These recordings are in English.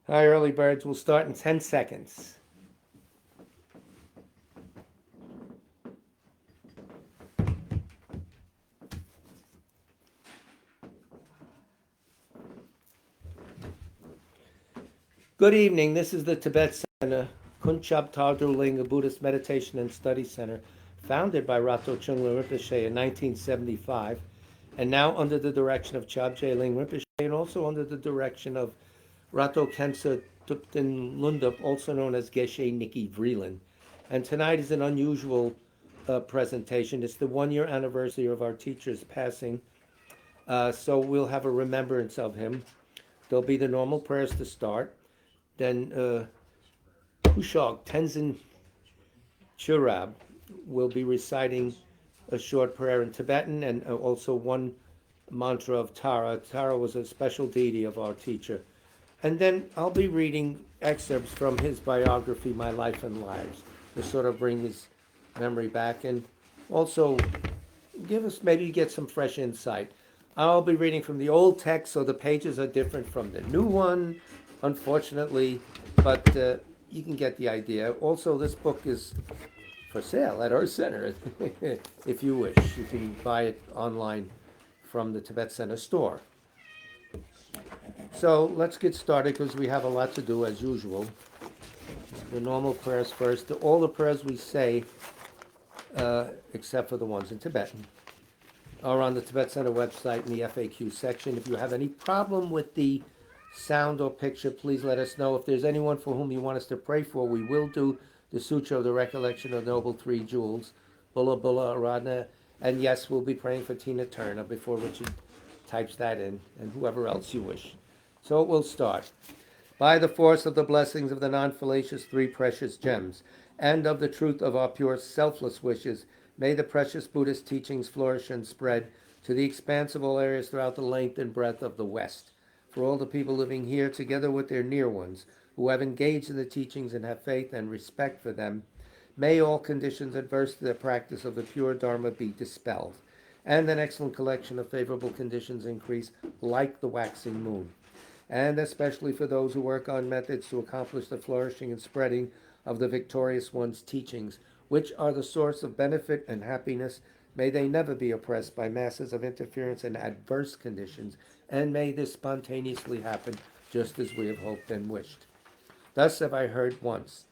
Hi, early birds. We'll start in 10 seconds. Good evening. This is the Tibet Center, Kunchab Tardru Ling, a Buddhist meditation and study center, founded by Rato Rinpoche in 1975, and now under the direction of Chabje Ling Rinpoche, and also under the direction of Rato Khensa Thupten Lundup, also known as Geshe Nikki Vreeland. And tonight is an unusual presentation. It's the 1 year anniversary of our teacher's passing, so we'll have a remembrance of him. There'll be the normal prayers to start. Then Pushog Tenzin Churab will be reciting a short prayer in Tibetan and also one mantra of Tara. Tara was a special deity of our teacher. And then I'll be reading excerpts from his biography, My Life and Lives, to sort of bring his memory back and also give us maybe get some fresh insight. I'll be reading from the old text, so the pages are different from the new one, unfortunately, but you can get the idea. Also, this book is for sale at our center, if you wish. You can buy it online from the Tibet Center store. So let's get started because we have a lot to do as usual. The normal prayers first. All the prayers we say, except for the ones in Tibetan, are on the Tibet Center website in the FAQ section. If you have any problem with the sound or picture, please let us know. If there's anyone for whom you want us to pray for, we will do the Sutra of the Recollection of Noble Three Jewels, Bulla Bulla Aradna, and yes, we'll be praying for Tina Turner before Richard types that in, and whoever else you wish. So we'll start. By the force of the blessings of the non-fallacious three precious gems, and of the truth of our pure selfless wishes, may the precious Buddhist teachings flourish and spread to the expanse of all areas throughout the length and breadth of the West. For all the people living here, together with their near ones, who have engaged in the teachings and have faith and respect for them, may all conditions adverse to the practice of the pure Dharma be dispelled, and an excellent collection of favorable conditions increase like the waxing moon. And especially for those who work on methods to accomplish the flourishing and spreading of the victorious one's teachings, which are the source of benefit and happiness, may they never be oppressed by masses of interference and adverse conditions, and may this spontaneously happen just as we have hoped and wished. Thus have I heard once.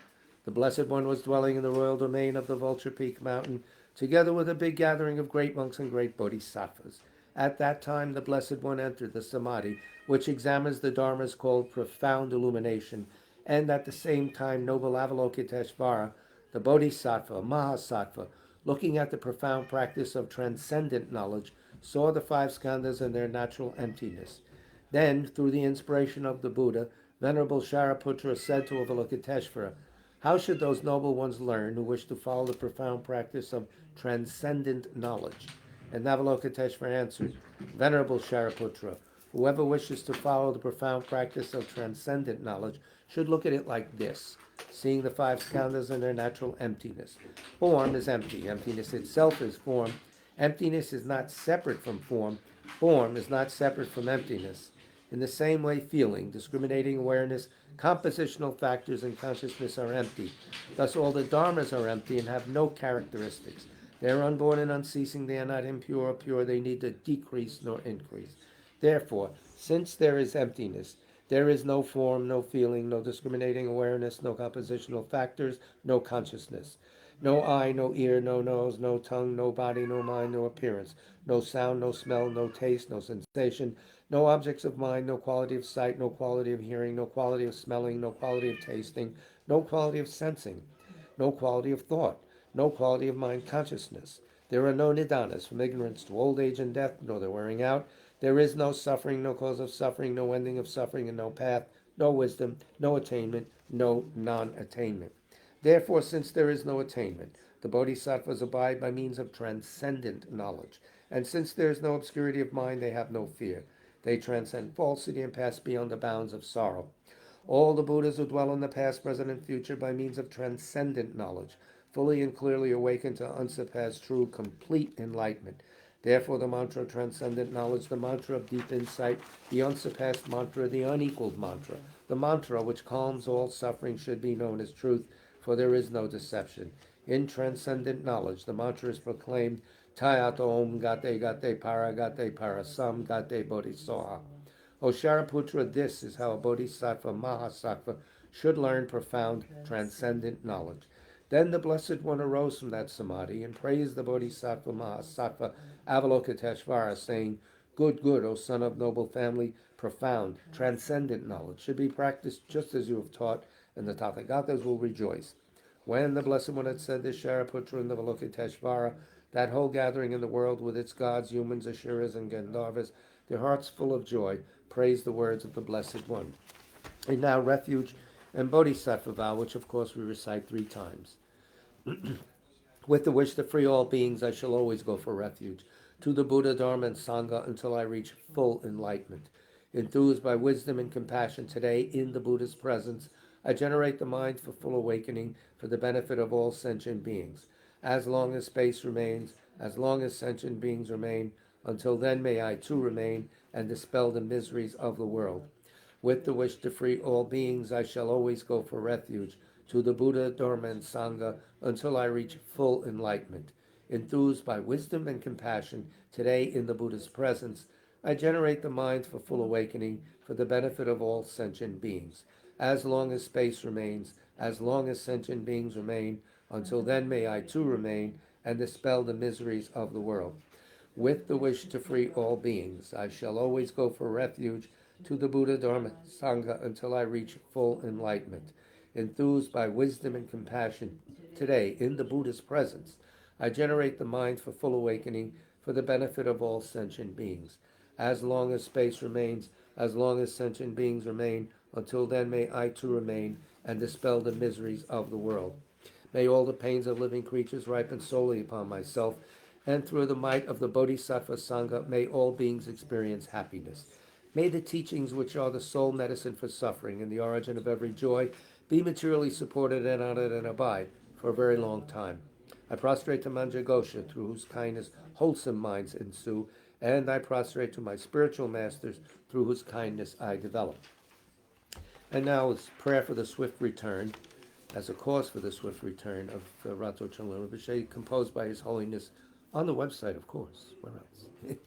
The Blessed One was dwelling in the royal domain of the Vulture Peak Mountain, together with a big gathering of great monks and great bodhisattvas. At that time, the Blessed One entered the Samadhi, which examines the dharmas called profound illumination, and at the same time, noble Avalokiteshvara, the Bodhisattva, Mahasattva, looking at the profound practice of transcendent knowledge, saw the five skandhas in their natural emptiness. Then, through the inspiration of the Buddha, Venerable Shariputra said to Avalokiteshvara, how should those noble ones learn who wish to follow the profound practice of transcendent knowledge? And Avalokiteshvara answered, Venerable Shariputra, whoever wishes to follow the profound practice of transcendent knowledge should look at it like this, seeing the five skandhas in their natural emptiness. Form is empty. Emptiness itself is form. Emptiness is not separate from form. Form is not separate from emptiness. In the same way, feeling, discriminating awareness, compositional factors, and consciousness are empty. Thus, all the dharmas are empty and have no characteristics. They are unborn and unceasing. They are not impure or pure. They neither decrease nor increase. Therefore, since there is emptiness, there is no form, no feeling, no discriminating awareness, no compositional factors, no consciousness. No eye, no ear, no nose, no tongue, no body, no mind, no appearance, no sound, no smell, no taste, no sensation, no objects of mind, no quality of sight, no quality of hearing, no quality of smelling, no quality of tasting, no quality of sensing, no quality of thought, no quality of mind consciousness. There are no nidanas, from ignorance to old age and death, nor the wearing out. There is no suffering, no cause of suffering, no ending of suffering, and no path, no wisdom, no attainment, no non-attainment. Therefore, since there is no attainment, the bodhisattvas abide by means of transcendent knowledge. And since there is no obscurity of mind, they have no fear. They transcend falsity and pass beyond the bounds of sorrow. All the Buddhas who dwell in the past, present, and future by means of transcendent knowledge, fully and clearly awaken to unsurpassed, true, complete enlightenment. Therefore, the mantra of transcendent knowledge, the mantra of deep insight, the unsurpassed mantra, the unequaled mantra, The mantra which calms all suffering should be known as truth, for there is no deception. In transcendent knowledge, the mantra is proclaimed Tayat Om Gate Gate Para Sam Gate Bodhisattva. O Shariputra, this is how a bodhisattva, mahasattva, should learn profound, transcendent knowledge. Then the Blessed One arose from that samadhi and praised the bodhisattva, mahasattva, Avalokiteshvara, saying, Good, good, O son of noble family, profound, transcendent knowledge should be practiced just as you have taught, and the Tathagatas will rejoice. When the Blessed One had said this, Shariputra and the Avalokiteshvara, that whole gathering in the world with its gods, humans, Ashiras, and Gandharvas, their hearts full of joy, praise the words of the Blessed One. And now refuge and bodhisattva vow, which of course we recite 3 times. With the wish to free all beings, I shall always go for refuge to the Buddha, Dharma, and Sangha until I reach full enlightenment. Enthused by wisdom and compassion today in the Buddha's presence, I generate the mind for full awakening for the benefit of all sentient beings. As long as space remains, as long as sentient beings remain, until then may I too remain and dispel the miseries of the world. With the wish to free all beings, I shall always go for refuge to the Buddha, Dharma, and Sangha until I reach full enlightenment. Enthused by wisdom and compassion today in the Buddha's presence, I generate the mind for full awakening for the benefit of all sentient beings. As long as space remains, as long as sentient beings remain, until then may I too remain and dispel the miseries of the world. With the wish to free all beings, I shall always go for refuge to the Buddha, Dharma, Sangha until I reach full enlightenment. Enthused by wisdom and compassion, today, in the Buddha's presence, I generate the mind for full awakening for the benefit of all sentient beings. As long as space remains, as long as sentient beings remain, until then may I too remain and dispel the miseries of the world. May all the pains of living creatures ripen solely upon myself, and through the might of the Bodhisattva Sangha, may all beings experience happiness. May the teachings which are the sole medicine for suffering and the origin of every joy be materially supported and honored and abide for a very long time. I prostrate to Manjagosha, through whose kindness wholesome minds ensue, and I prostrate to my spiritual masters, through whose kindness I develop. And now it's prayer for the swift return, as a cause for the swift return of Rato Khyongla Rinpoche, composed by His Holiness on the website, of course. Where else?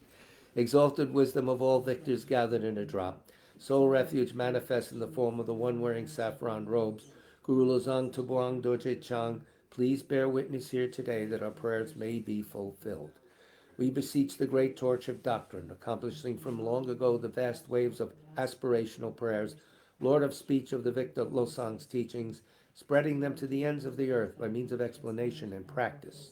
Exalted wisdom of all victors gathered in a drop. Soul refuge manifest in the form of the one wearing saffron robes. Guru Lozang Tubuang Dorje Chang, please bear witness here today that our prayers may be fulfilled. We beseech the great torch of doctrine, accomplishing from long ago the vast waves of aspirational prayers, Lord of speech of the victor Losang's teachings, spreading them to the ends of the earth by means of explanation and practice.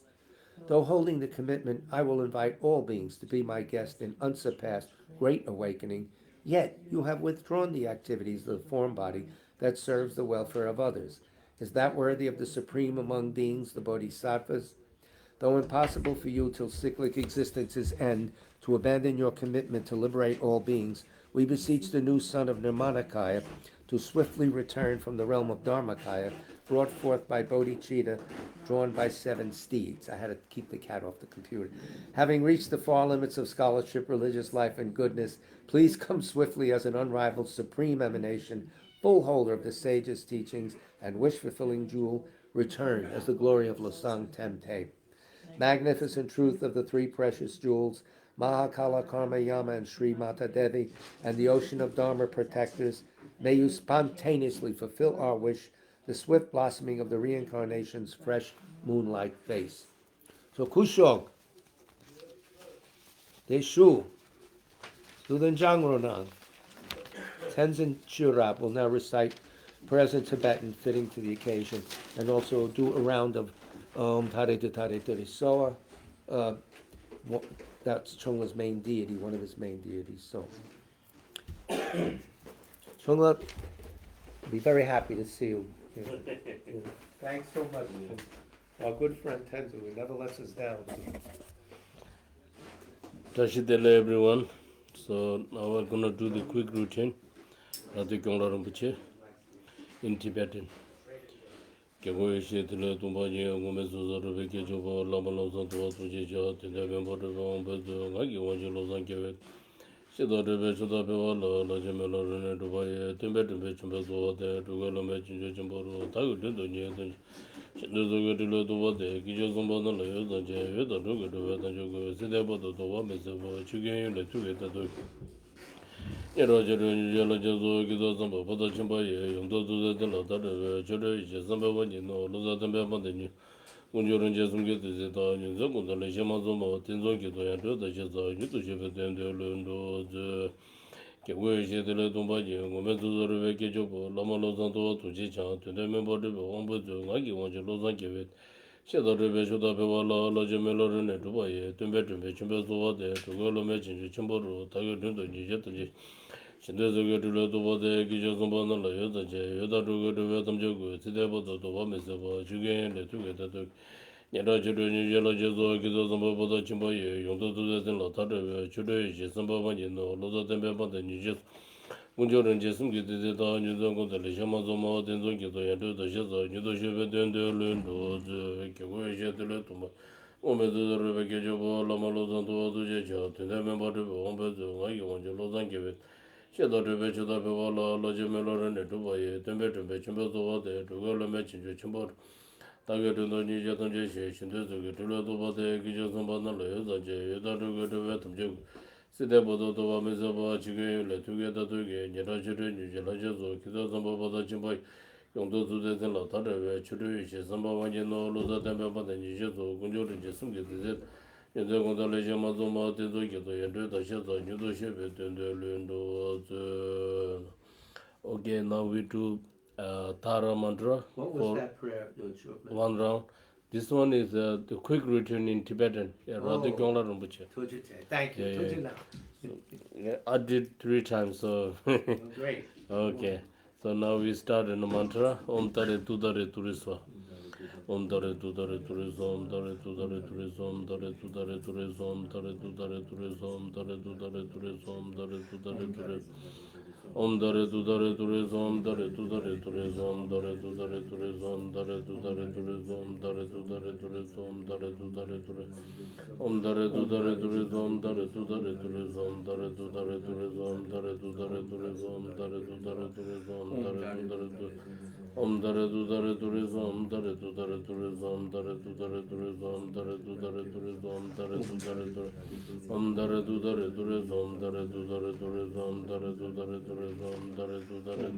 Though holding the commitment, I will invite all beings to be my guest in unsurpassed great awakening, yet you have withdrawn the activities of the form body that serves the welfare of others. Is that worthy of the supreme among beings, the Bodhisattvas? Though impossible for you till cyclic existence's end to abandon your commitment to liberate all beings, we beseech the new son of Nirmanakaya to swiftly return from the realm of Dharmakaya, brought forth by Bodhicitta, drawn by 7 steeds. I had to keep the cat off the computer. Having reached the far limits of scholarship, religious life, and goodness, please come swiftly as an unrivaled supreme emanation, full holder of the sage's teachings, and wish-fulfilling jewel, return as the glory of Losang Temte. Magnificent truth of the 3 precious jewels, Mahakala, Karma Yama, and Sri Mata Devi, and the ocean of Dharma protectors, may you spontaneously fulfill our wish, the swift blossoming of the reincarnation's fresh moonlight face. So Kushog, Deshu, Sudan Jangronang, Tenzin Churab will now recite prayers in Tibetan fitting to the occasion, and also do a round of Tare Tare Tare Soa. That's Khyongla's main deity, one of his main deities. So Khyongla, I'll be very happy to see you. Thanks so much. Our good friend Tenzin, who never lets us down. Tashidele everyone. So now we're gonna do the quick routine. Rato Khyongla Rinpoche in Tibetan. Kego Ishe Tile Tumbaji, Gome Suza Rubeke Jobo, Lama Losan Tuwa Tuji Jha, Tile Bembo Rubon Bezo, Gagi Wanji Losan Kewek, Shida Rebe Shuda Pewa La Jeme La Rene Dubaye, Tembe Tembe Chumbe Zowa De, Tuga Lome Chinjo Chimboro, Tagu Tindo Nye Tenji, Shindu Zoga Tilo Duwa De, Kijo Zomba Na La Yoda Je, Yoda Ruga Duwa Tanjo Go, Side Bodo Duwa Mesebo, Chugen Yule Tuge Tatu, Yero Jero Yelo Jezo, Kizo Zomba, Bodo Chimbaye, Yomdo Duze Tila Tare, Chure Ishe Zamba Wanyi No, Loza Tembe Mande Unjoren Jesum Gete Zeta, Yunza Kunda Le Shema Zoma, Tenzo Kito Yanto, Da Sheza, Yutu Shefe Tende Lundo, Kewe Shetele Tumba Yin, Gome Tuzore Kechopo, Lama Lozan Toa Tuji Chan, Tunde Member Rebe, Ombu Ngaki Wanje Lozan Kevet, Sheda Rebe Shuda Pewa La Jemelo Rene Dubaye, Tumbe Tumbe Chimbe Zowa De, Tugolo Mechin Chimboro, Tayo Tundo Nijetanji, Shinde Zoge Tule Tuba De, Kijo Zomba Nala Yoda Je, Yoda Tuge Tuve Tamjogo, Side Bodo Tuba Meseba, Chugen Le Tuge Tatu, Yara Churu Yela Jezo, Kizo Zomba Boda Chimbaye, Yonto Tuze Tenla Tare, Churu Ishi Samba Vanjino, Loza Tembe Pante Nijes, Unjoren Jesum Gite Ta, Nyuzo Konta Le Shama Zoma, Tenzo Kito Yanto Da Sheza, Nyuzo Shefe Tende Lundo, Kewe Shetele Tumba, Ome Tuze Rebe Kechopo, Lama Lozan Toa Tuje Cha, Tende Memba Rebe, Ombe Ngaki Wanje Lozan Kevet, Sheda Rebe Chuda Pewa La Jemelo Rene Dubaye, Tembe Tembe Chimbe Zowa De, Tugolo Mechinjo Chimboro, Taga Tundo Nije Tanje She, Shinde Zoge Tule Tuba De, Kijo Zomba Nala Yoda Je, Yoda Tuge Tuve Tamjogo, Side Bodo Tuba Meseba, Chige Le Tuge Tatuge, Nyera Chure Nije La Jezo, Kizo Zomba Boda Chimbai, Yongdo Tuze Tenla Tareve, Chure Ishe Samba Wanje No, Loza Tembe Pate Nije Zo, Kunjo Rinje Sumge Tizet, Yende Konda Le Shema Zoma, Tenzo Kito Yende Da Sheza, Nyudo Shepe Tende Lundo Zo. Okay, now we do Tara mantra. What was that prayer? One round. This one is the quick routine in Tibetan. Yeah, Rato Khyongla Rinpoche. Thank you. Yeah, yeah, I did 3 times, so. Great. Okay, so now we start in the mantra. Om Tare Tudare Turiswa. Om Tare Tudare Turiswa. Om Tare Tudare Turiswa. Om Tare Tudare Turiswa. Om Tare Tudare Turiswa. Om Tare Tudare Turiswa. Om Tare Tudare Turiswa. Om Dare Tudare Turism, Dare Tudare Turism, Dare Tudare Turism, Dare Tudare Turism, Dare Tudare Turism, Dare Tudare Turism, Om Dare Tudare Turism, Dare Tudare Turism, Dare Tudare Turism, Dare Tudare Turism, Dare Tudare Turism, Dare Tudare Turism, Om Dare Tudare Turism, Dare Tudare Turism, Dare Tudare Turism, Dare Tudare Turism, Dare Tudare Turism, Om Dare Tudare Turism, Dare Tudare Turism, Dare Tudare Turism, Dare Tudare,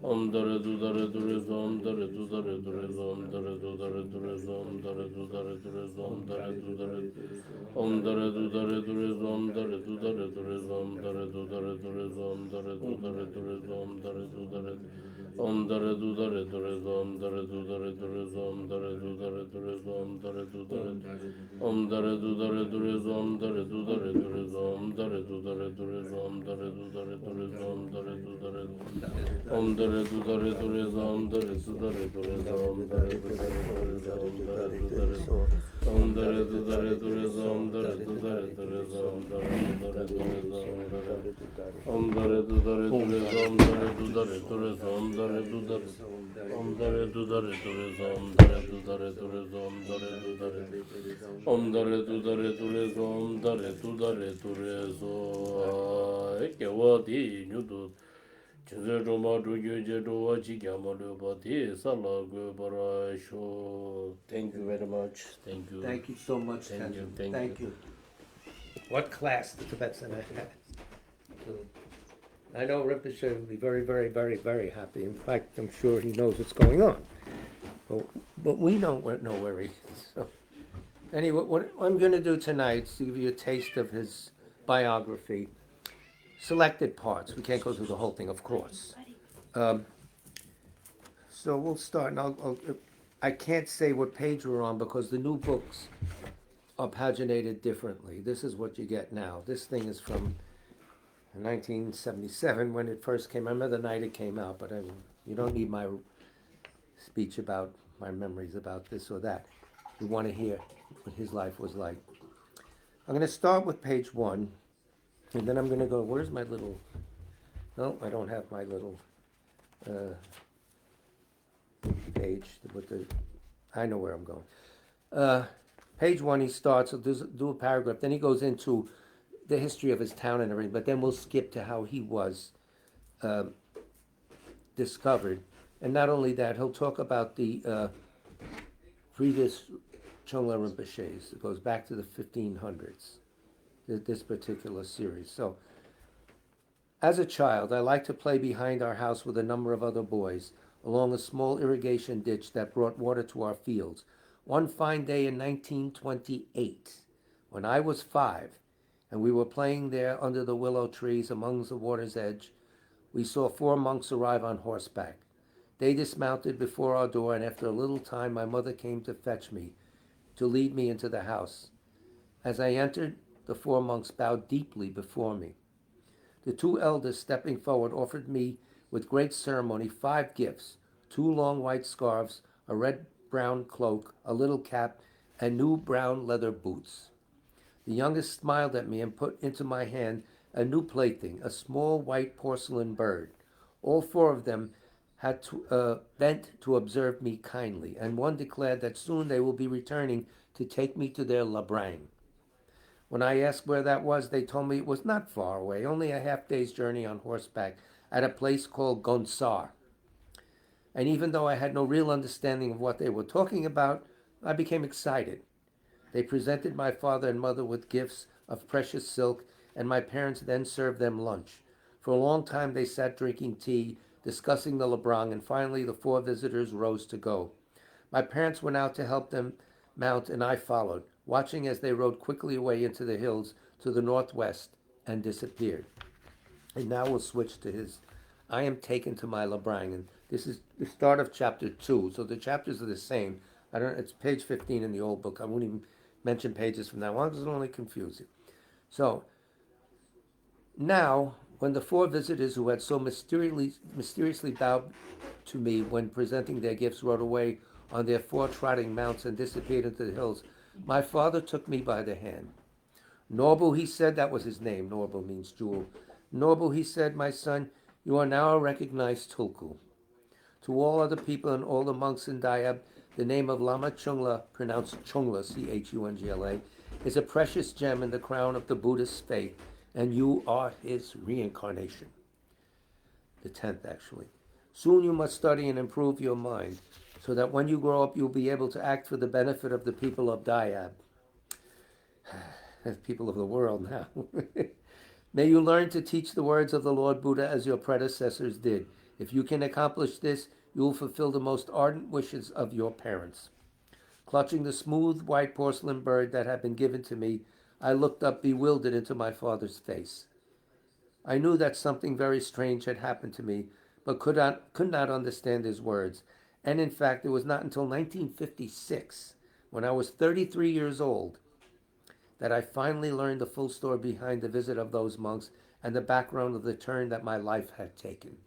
Om Dare Tudare Turism, Dare Tudare Turism, Dare Tudare Turism, Dare Tudare Turism, Dare Tudare, Om Dare Tudare Turism, Dare Tudare Turism, Dare Tudare Turism, Dare Tudare Turism, Dare Tudare, Om Dare Tudare Turism, Dare Tudare Turism, Dare Tudare Turism, Dare Tudare, Om Dare Tudare Turism, Dare Tudare Turism, Dare Tudare Turism, Dare Tudare Turism, Dare Tudare, Om Dare Tudare Turism, Dare Tudare Turism, Dare Tudare Turism, Dare Tudare, Om Dare Tudare Turism, Dare Tudare Turism, Dare Tudare Turism, Om Dare Tudare Turism, Dare Tudare Turism, Dare Tudare, Om Dare Tudare Turism, Dare Tudare Turism, Dare Tudare, Om Dare Tudare Turism, Dare Tudare Turism, Ekewa Di Nyudu, Chinze Roma Dugyo Je Dowa Chikyama Lupa Di Sala Gubara Sho. Thank you very much. Thank you. Thank you so much, Thank you. Tenzo. Thank you. What class the Tibet Center has. I know Rinpoche will be very, very, very, very happy. In fact, I'm sure he knows what's going on. But we don't know where he is. So. Anyway, what I'm going to do tonight is to give you a taste of his biography. Selected parts. We can't go through the whole thing, of course. So we'll start, and I can't say what page we're on because the new books are paginated differently. This is what you get now. This thing is from 1977 when it first came. I remember the night it came out, but you don't need my speech about my memories about this or that. You want to hear what his life was like. I'm going to start with page 1, and then I'm going to go, where's my little, no, I don't have my little page with the, I know where I'm going. Page 1, he starts, he'll do a paragraph, then he goes into the history of his town and everything, but then we'll skip to how he was discovered. And not only that, he'll talk about the previous Khyongla Rinpoches. It goes back to the 1500s, this particular series. So, as a child, I liked to play behind our house with a number of other boys along a small irrigation ditch that brought water to our fields. One fine day in 1928, when I was 5, and we were playing there under the willow trees among the water's edge, we saw 4 monks arrive on horseback. They dismounted before our door, and after a little time my mother came to fetch me, to lead me into the house. As I entered, the 4 monks bowed deeply before me. The 2 elders, stepping forward, offered me with great ceremony 5 gifts: 2 long white scarves, a red-brown cloak, a little cap, and new brown leather boots. The youngest smiled at me and put into my hand a new plaything, a small white porcelain bird. All 4 of them had bent to observe me kindly, and one declared that soon they will be returning to take me to their labrang. When I asked where that was, they told me it was not far away, only a half-day's journey on horseback, at a place called Gonsar. And even though I had no real understanding of what they were talking about, I became excited. They presented my father and mother with gifts of precious silk, and my parents then served them lunch. For a long time they sat drinking tea, discussing the labrang, and finally the 4 visitors rose to go. My parents went out to help them mount, and I followed, watching as they rode quickly away into the hills to the northwest and disappeared. And now we'll switch to his I am taken to my labrang, and this is the start of chapter 2, so the chapters are the same. It's page 15 in the old book. I won't even mention pages from now on because it'll only confuse you. So, now, when the 4 visitors who had so mysteriously bowed to me when presenting their gifts rode away on their 4 trotting mounts and disappeared into the hills, my father took me by the hand. Norbu, he said, that was his name. Norbu means jewel. Norbu, he said, my son, you are now a recognized tulku. To all other people and all the monks in Dayab, the name of Lama Khyongla, pronounced Chungla, Chungla, is a precious gem in the crown of the Buddhist faith, and you are his reincarnation. The 10th, actually. Soon you must study and improve your mind, so that when you grow up, you'll be able to act for the benefit of the people of Dayab. People of the world now. May you learn to teach the words of the Lord Buddha as your predecessors did. If you can accomplish this, you will fulfill the most ardent wishes of your parents. Clutching the smooth white porcelain bird that had been given to me, I looked up bewildered into my father's face. I knew that something very strange had happened to me, but could not understand his words. And in fact, it was not until 1956, when I was 33 years old, that I finally learned the full story behind the visit of those monks and the background of the turn that my life had taken.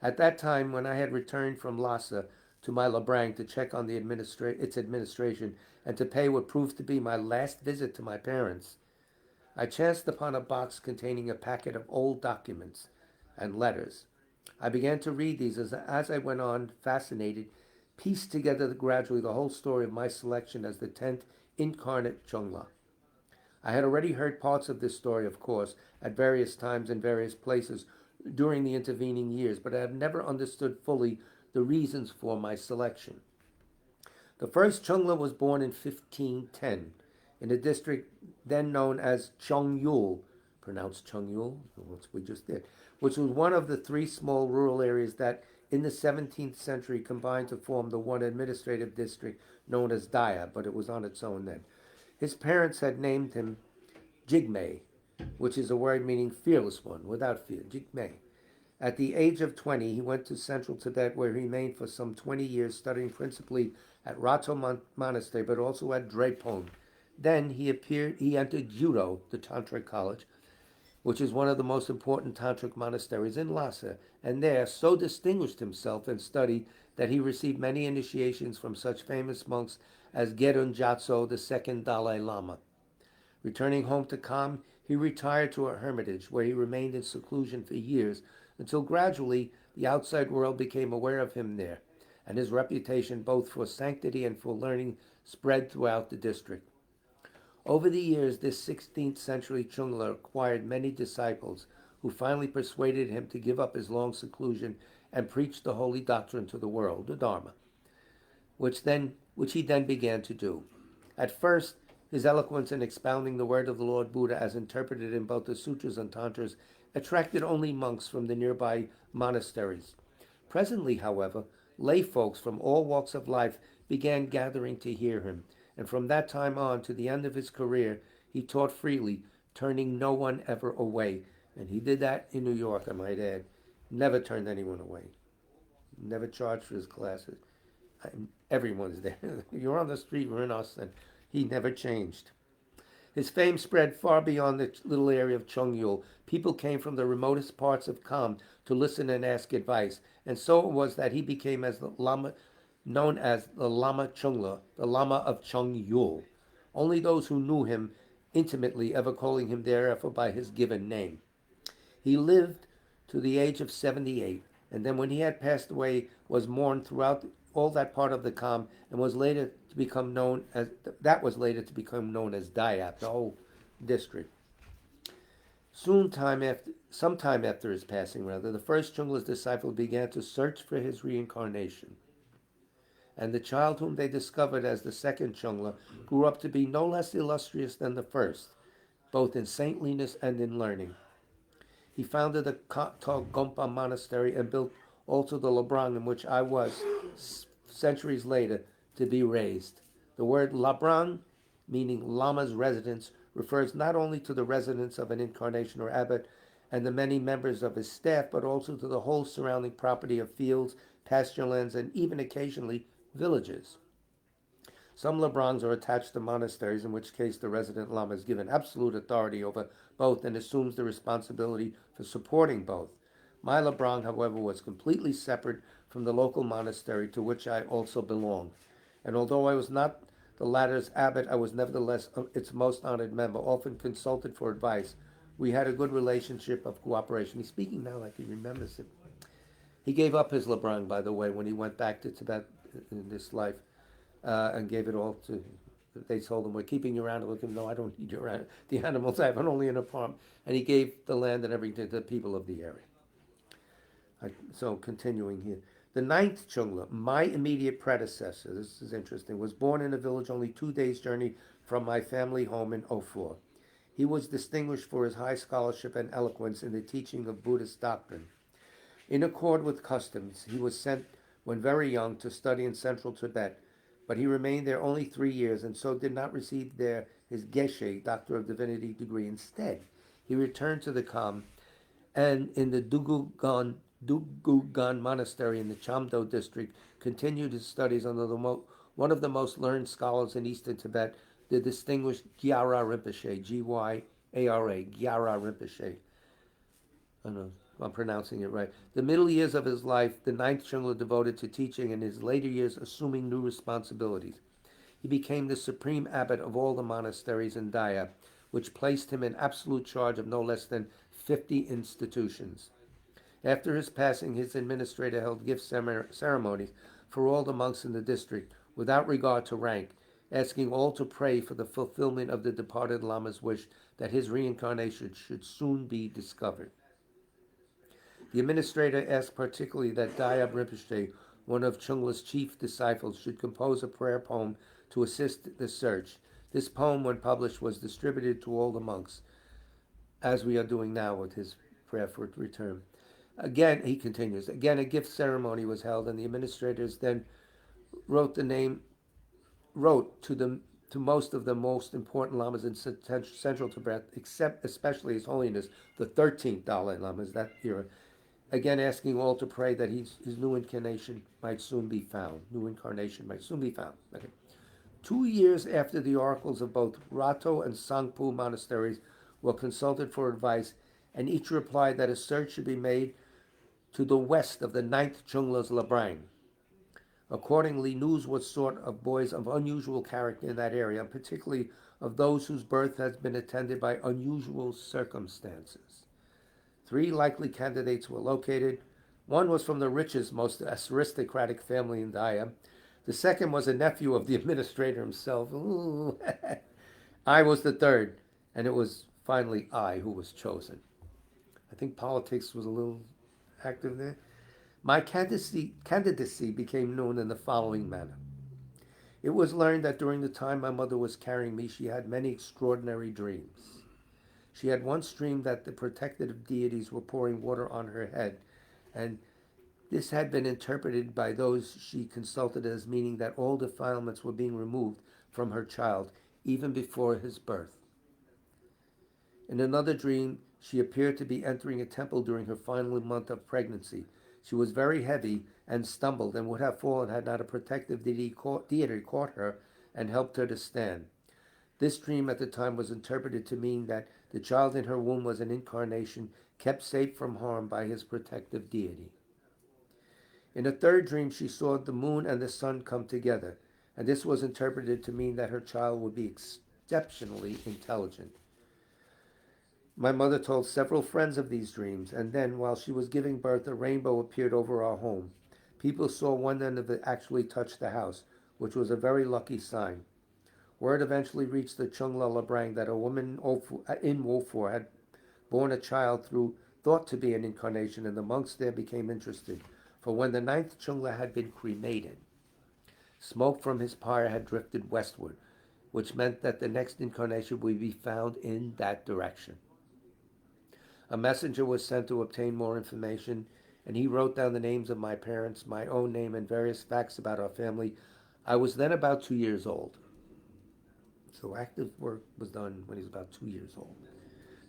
At that time, when I had returned from Lhasa to my labrang to check on its administration and to pay what proved to be my last visit to my parents, I chanced upon a box containing a packet of old documents and letters. I began to read these as I went on, fascinated, pieced together gradually the whole story of my selection as the 10th incarnate Khyongla. I had already heard parts of this story, of course, at various times in various places during the intervening years, but I had never understood fully the reasons for my selection. The first Khyongla was born in 1510 in a district then known as Chongyul, pronounced Chongyul, which we just did, which was one of the 3 small rural areas that in the 17th century combined to form the one administrative district known as Daya, but it was on its own then. His parents had named him Jigme, which is a word meaning fearless one, without fear, Jigme. At the age of 20, he went to central Tibet, where he remained for some 20 years, studying principally at Rato Monastery, but also at Drepung. Then he entered Judo, the Tantric college, which is one of the most important Tantric monasteries in Lhasa, and there so distinguished himself in study that he received many initiations from such famous monks as Gedun Gyatso, the second Dalai Lama. Returning home to Kham, he retired to a hermitage where he remained in seclusion for years until gradually the outside world became aware of him there, and his reputation both for sanctity and for learning spread throughout the district. Over the years, this 16th century Khyongla acquired many disciples who finally persuaded him to give up his long seclusion and preach the holy doctrine to the world, the Dharma, which he then began to do. At first, his eloquence in expounding the word of the Lord Buddha as interpreted in both the sutras and tantras attracted only monks from the nearby monasteries. Presently, however, lay folks from all walks of life began gathering to hear him, and from that time on to the end of his career, he taught freely, turning no one ever away. And he did that in New York, I might add. Never turned anyone away. Never charged for his classes. Everyone's there. You're on the street, we're in Austin. He never changed. His fame spread far beyond the little area of Chongyul. People came from the remotest parts of Kham to listen and ask advice, and so it was that he became known as the Lama Chungla, the Lama of Chongyul. Only those who knew him intimately ever calling him thereafter by his given name. He lived to the age of 78, and then when he had passed away, was mourned throughout all that part of the Kham, and was later to become known as Dayap, the whole district. Sometime after his passing, the first Chungla's disciples began to search for his reincarnation. And the child whom they discovered as the second Chungla grew up to be no less illustrious than the first, both in saintliness and in learning. He founded the Kato Gompa monastery and built also the Labrang in which I was, centuries later, to be raised. The word Labrang, meaning Lama's residence, refers not only to the residence of an incarnation or abbot and the many members of his staff, but also to the whole surrounding property of fields, pasture lands, and even occasionally villages. Some Labrangs are attached to monasteries, in which case the resident Lama is given absolute authority over both and assumes the responsibility for supporting both. My Labrang, however, was completely separate from the local monastery to which I also belonged. And although I was not the latter's abbot, I was nevertheless its most honored member, often consulted for advice. We had a good relationship of cooperation. He's speaking now like he remembers it. He gave up his Labrang, by the way, when he went back to Tibet in this life. And gave it all to. They told him, "We're keeping your animals." No, I don't need the animals. I have only an apartment. And he gave the land and everything to the people of the area. So continuing here, the ninth Chungla, my immediate predecessor, this is interesting, was born in a village only 2 days' journey from my family home in Ophir. He was distinguished for his high scholarship and eloquence in the teaching of Buddhist doctrine. In accord with customs, he was sent when very young to study in central Tibet, but he remained there only 3 years and so did not receive there his Geshe, Doctor of Divinity degree. Instead, he returned to the Kham and in the Dugugan Monastery in the Chamdo district continued his studies under one of the most learned scholars in eastern Tibet, the distinguished Gyara Rinpoche, Gyara, Gyara Rinpoche. I don't know if I'm pronouncing it right. The middle years of his life, the ninth Chungla devoted to teaching, and his later years assuming new responsibilities. He became the supreme abbot of all the monasteries in Daya, which placed him in absolute charge of no less than 50 institutions. After his passing, his administrator held gift ceremonies for all the monks in the district, without regard to rank, asking all to pray for the fulfillment of the departed Lama's wish that his reincarnation should soon be discovered. The administrator asked particularly that Dayab Rinpoche, one of Chungla's chief disciples, should compose a prayer poem to assist the search. This poem, when published, was distributed to all the monks, as we are doing now with his prayer for return. Again, he continues, again a gift ceremony was held, and the administrators then wrote to most of the most important lamas in central Tibet, except especially His Holiness, the 13th Dalai Lama, is that era, again asking all to pray that his new incarnation might soon be found. Okay. 2 years after the oracles of both Rato and Sangpu monasteries were consulted for advice, and each replied that a search should be made to the west of the ninth Chungla's Labrang. Accordingly, news was sought of boys of unusual character in that area, particularly of those whose birth has been attended by unusual circumstances. 3 likely candidates were located. One was from the richest, most aristocratic family in Daya. The second was a nephew of the administrator himself. I was the third, and it was finally I who was chosen. I think politics was a little active there. My candidacy became known in the following manner. It was learned that during the time my mother was carrying me, she had many extraordinary dreams. She had once dreamed that the protective deities were pouring water on her head, and this had been interpreted by those she consulted as meaning that all defilements were being removed from her child, even before his birth. In another dream, she appeared to be entering a temple during her final month of pregnancy. She was very heavy and stumbled and would have fallen had not a protective deity caught her and helped her to stand. This dream at the time was interpreted to mean that the child in her womb was an incarnation kept safe from harm by his protective deity. In a third dream, she saw the moon and the sun come together, and this was interpreted to mean that her child would be exceptionally intelligent. My mother told several friends of these dreams, and then, while she was giving birth, a rainbow appeared over our home. People saw one end of it actually touch the house, which was a very lucky sign. Word eventually reached the Khyongla Labrang that a woman in Wofor had born a child through thought to be an incarnation, and the monks there became interested. For when the ninth Khyongla had been cremated, smoke from his pyre had drifted westward, which meant that the next incarnation would be found in that direction. A messenger was sent to obtain more information, and he wrote down the names of my parents, my own name, and various facts about our family. I was then about 2 years old. So active work was done when he was about 2 years old.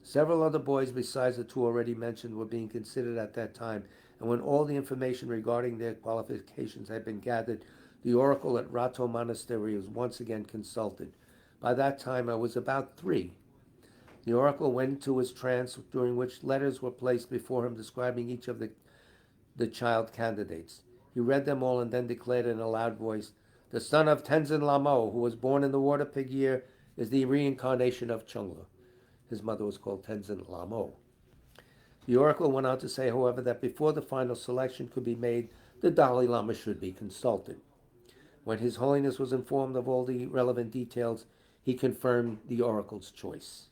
Several other boys besides the two already mentioned were being considered at that time, and when all the information regarding their qualifications had been gathered, the oracle at Rato Monastery was once again consulted. By that time I was about 3. The oracle went into his trance, during which letters were placed before him describing each of the child candidates. He read them all and then declared in a loud voice, "The son of Tenzin Lamo, who was born in the water pig year, is the reincarnation of Khyongla." His mother was called Tenzin Lamo. The oracle went on to say, however, that before the final selection could be made, the Dalai Lama should be consulted. When His Holiness was informed of all the relevant details, he confirmed the oracle's choice.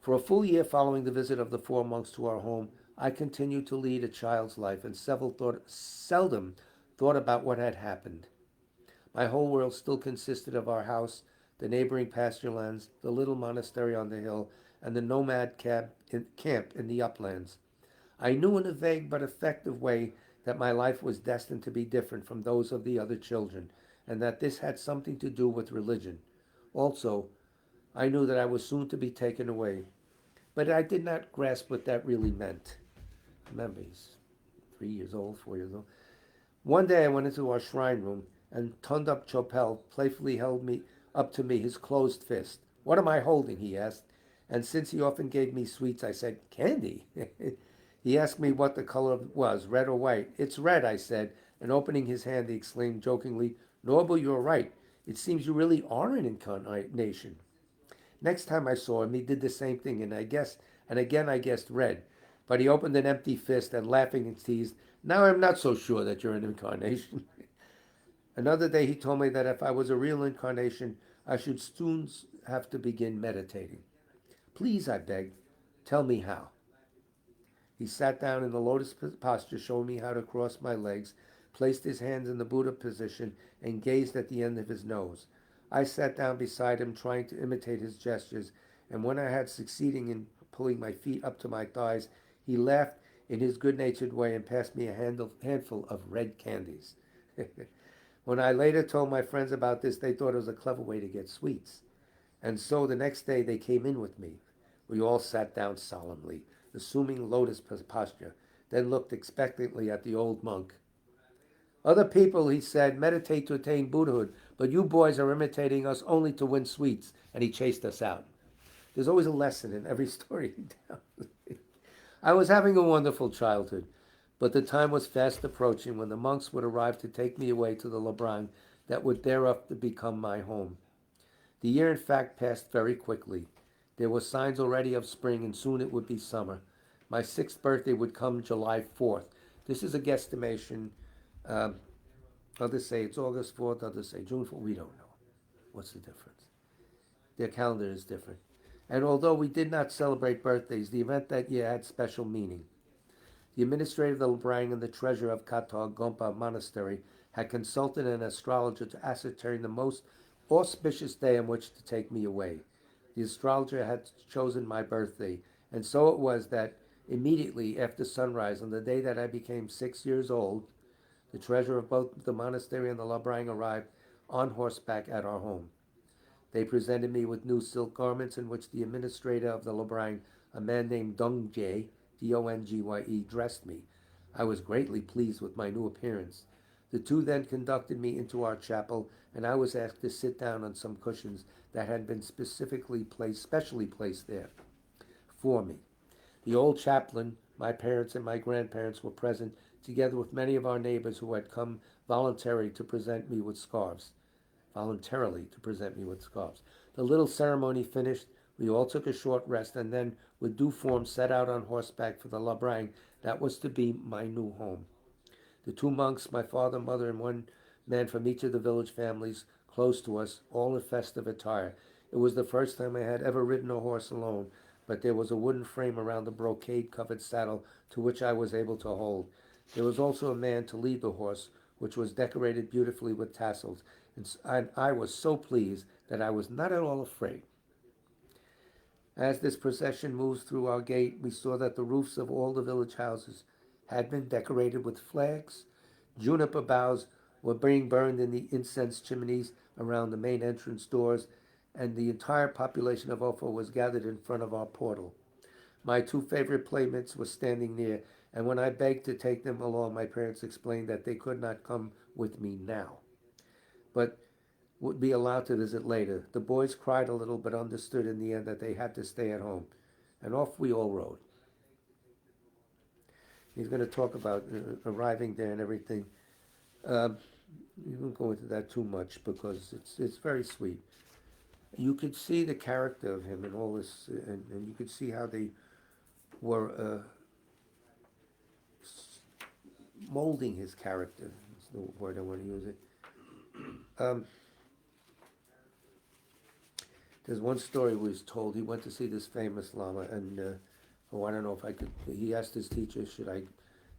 For a full year following the visit of the 4 monks to our home, I continued to lead a child's life and seldom thought about what had happened. My whole world still consisted of our house, the neighboring pasture lands, the little monastery on the hill, and the nomad camp in the uplands. I knew in a vague but effective way that my life was destined to be different from those of the other children, and that this had something to do with religion. Also, I knew that I was soon to be taken away, but I did not grasp what that really meant. Remember, he's 3 years old, 4 years old. One day I went into our shrine room, and Tundup Chopel playfully held me up to me his closed fist. "What am I holding?" he asked. And since he often gave me sweets, I said, "Candy." He asked me what the color was, red or white. "It's red," I said, and opening his hand, he exclaimed jokingly, "Noble, you're right. It seems you really are an incarnation." Next time I saw him, he did the same thing, and again I guessed red. But he opened an empty fist and laughing and teased, "Now I'm not so sure that you're an incarnation." Another day he told me that if I was a real incarnation, I should soon have to begin meditating. "Please," I begged, "tell me how." He sat down in the lotus posture, showing me how to cross my legs, placed his hands in the Buddha position, and gazed at the end of his nose. I sat down beside him, trying to imitate his gestures, and when I had succeeding in pulling my feet up to my thighs, he laughed in his good-natured way and passed me a handful of red candies. When I later told my friends about this, they thought it was a clever way to get sweets. And so the next day they came in with me. We all sat down solemnly, assuming lotus posture, then looked expectantly at the old monk. "Other people," he said, "meditate to attain Buddhahood, but you boys are imitating us only to win sweets," and he chased us out. There's always a lesson in every story he tells. I was having a wonderful childhood, but the time was fast approaching when the monks would arrive to take me away to the Labrang that would thereafter become my home. The year, in fact, passed very quickly. There were signs already of spring, and soon it would be summer. My 6th birthday would come July 4th. This is a guesstimation. Others say it's August 4th, others say June 4th. We don't know. What's the difference? Their calendar is different. And although we did not celebrate birthdays, the event that year had special meaning. The administrator of the Labrang and the treasurer of Kato Gompa Monastery had consulted an astrologer to ascertain the most auspicious day on which to take me away. The astrologer had chosen my birthday, and so it was that immediately after sunrise, on the day that I became 6 years old, the treasurer of both the monastery and the Labrang arrived on horseback at our home. They presented me with new silk garments in which the administrator of the Labrang, a man named Dongye, Dongye, dressed me. I was greatly pleased with my new appearance. The two then conducted me into our chapel, and I was asked to sit down on some cushions that had been specially placed there for me. The old chaplain, my parents, and my grandparents were present, together with many of our neighbors who had come voluntarily to present me with scarves. The little ceremony finished, we all took a short rest, and then, with due form, set out on horseback for the Labrang that was to be my new home. The two monks, my father, mother, and one man from each of the village families close to us, all in festive attire. It was the first time I had ever ridden a horse alone, but there was a wooden frame around the brocade-covered saddle to which I was able to hold. There was also a man to lead the horse, which was decorated beautifully with tassels, and I was so pleased that I was not at all afraid. As this procession moved through our gate, we saw that the roofs of all the village houses had been decorated with flags. Juniper boughs were being burned in the incense chimneys around the main entrance doors, and the entire population of Ofo was gathered in front of our portal. My two favorite playmates were standing near, and when I begged to take them along, my parents explained that they could not come with me now, but would be allowed to visit later. The boys cried a little, but understood in the end that they had to stay at home, and off we all rode. He's going to talk about arriving there and everything. We won't go into that too much because it's very sweet. You could see the character of him and all this, and you could see how they were molding his character. That's the word I want to use it. There's one story was told. He went to see this famous lama, and I don't know if I could. He asked his teacher,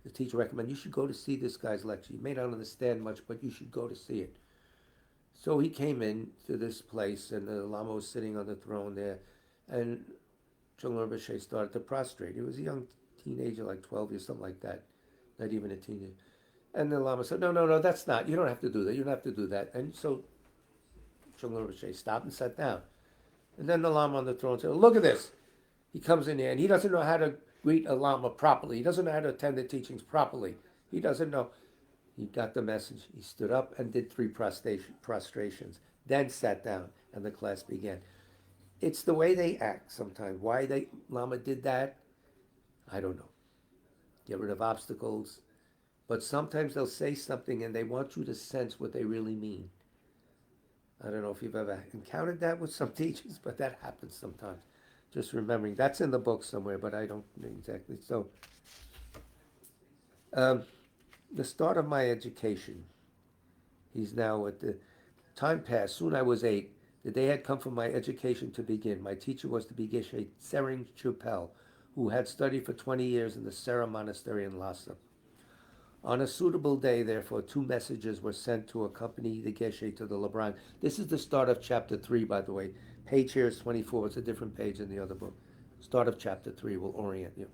the teacher recommend you should go to see this guy's lecture. You may not understand much, but you should go to see it. So he came in to this place, and the lama was sitting on the throne there, and Khyongla Rinpoche started to prostrate. He was a young teenager, like 12 years, something like that, not even a teenager. And the lama said, no, that's not. You don't have to do that. You don't have to do that. And so Khyongla Rinpoche stopped and sat down. And then the lama on the throne said, look at this. He comes in here, and he doesn't know how to greet a lama properly. He doesn't know how to attend the teachings properly. He doesn't know. He got the message. He stood up and did 3 prostrations, then sat down, and the class began. It's the way they act sometimes. Why the lama did that, I don't know. Get rid of obstacles. But sometimes they'll say something and they want you to sense what they really mean. I don't know if you've ever encountered that with some teachers, but that happens sometimes. Just remembering, that's in the book somewhere, but I don't exactly. So, the start of my education. He's now at the time passed. Soon I was 8. The day had come for my education to begin. My teacher was to be Geshe Tsering Chupel, who had studied for 20 years in the Sera Monastery in Lhasa. On a suitable day, therefore, 2 messages were sent to accompany the Geshe to the Labrang. This is the start of chapter 3, by the way. Page here is 24. It's a different page in the other book. Start of chapter 3 will orient you.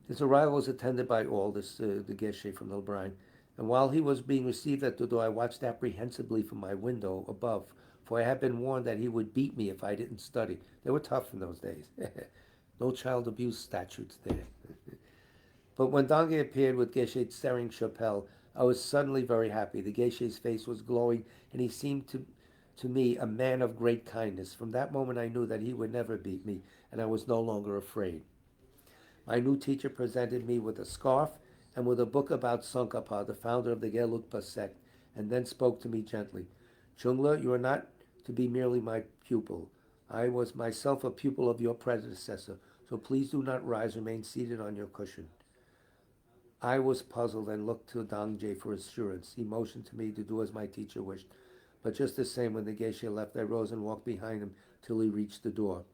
His arrival was attended by all, the Geshe from the Labrang. And while he was being received at the door, I watched apprehensively from my window above, for I had been warned that he would beat me if I didn't study. They were tough in those days. No child abuse statutes there. But when Dongye appeared with Geshe Tsering Chapel, I was suddenly very happy. The Geshe's face was glowing, and he seemed to me a man of great kindness. From that moment I knew that he would never beat me, and I was no longer afraid. My new teacher presented me with a scarf and with a book about Tsongkhapa, the founder of the Gelugpa sect, and then spoke to me gently. Khyongla, you are not to be merely my pupil. I was myself a pupil of your predecessor, so please do not rise, remain seated on your cushion. I was puzzled and looked to Dangje for assurance. He motioned to me to do as my teacher wished. But just the same, when the geisha left, I rose and walked behind him till he reached the door.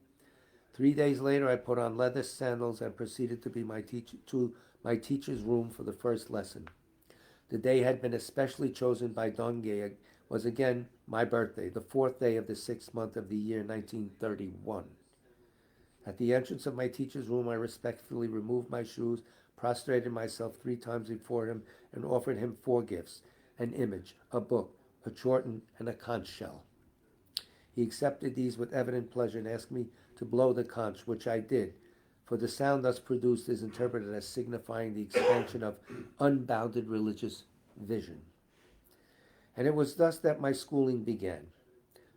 3 days later, I put on leather sandals and proceeded to my teacher's room for the first lesson. The day had been especially chosen by Dongye. Was again my birthday, the fourth day of the 6th month of the year 1931. At the entrance of my teacher's room, I respectfully removed my shoes, prostrated myself 3 times before him, and offered him 4 gifts: an image, a book, a chorten, and a conch shell. He accepted these with evident pleasure and asked me to blow the conch, which I did, for the sound thus produced is interpreted as signifying the expansion of unbounded religious vision. And it was thus that my schooling began.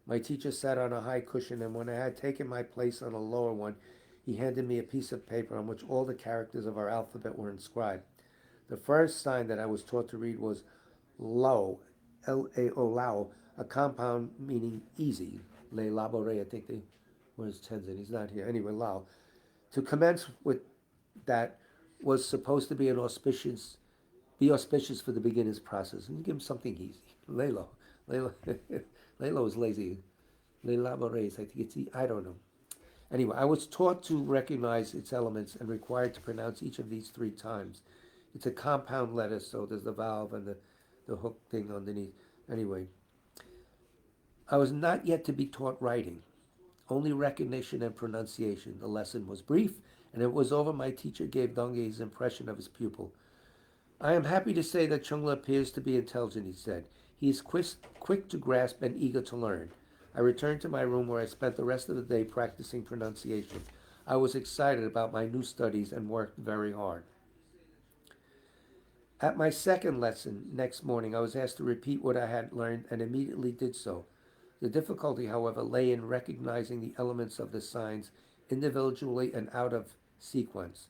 My teacher sat on a high cushion, and when I had taken my place on a lower one, he handed me a piece of paper on which all the characters of our alphabet were inscribed. The first sign that I was taught to read was Lao, L-A-O, Lao, a compound meaning easy. Le labore, I think where's Tenzin? He's not here. Anyway, Lao. To commence with that was supposed to be be auspicious for the beginner's process. And you give him something easy. Lelo. Lelo is lazy. Le labore, I think it's, I don't know. Anyway, I was taught to recognize its elements and required to pronounce each of these 3 times. It's a compound letter, so there's the valve and the hook thing underneath. Anyway, I was not yet to be taught writing, only recognition and pronunciation. The lesson was brief, and it was over. My teacher gave Dongye his impression of his pupil. I am happy to say that Khyongla appears to be intelligent, he said. He is quick to grasp and eager to learn. I returned to my room, where I spent the rest of the day practicing pronunciation. I was excited about my new studies and worked very hard. At my second lesson next morning, I was asked to repeat what I had learned and immediately did so. The difficulty, however, lay in recognizing the elements of the signs individually and out of sequence.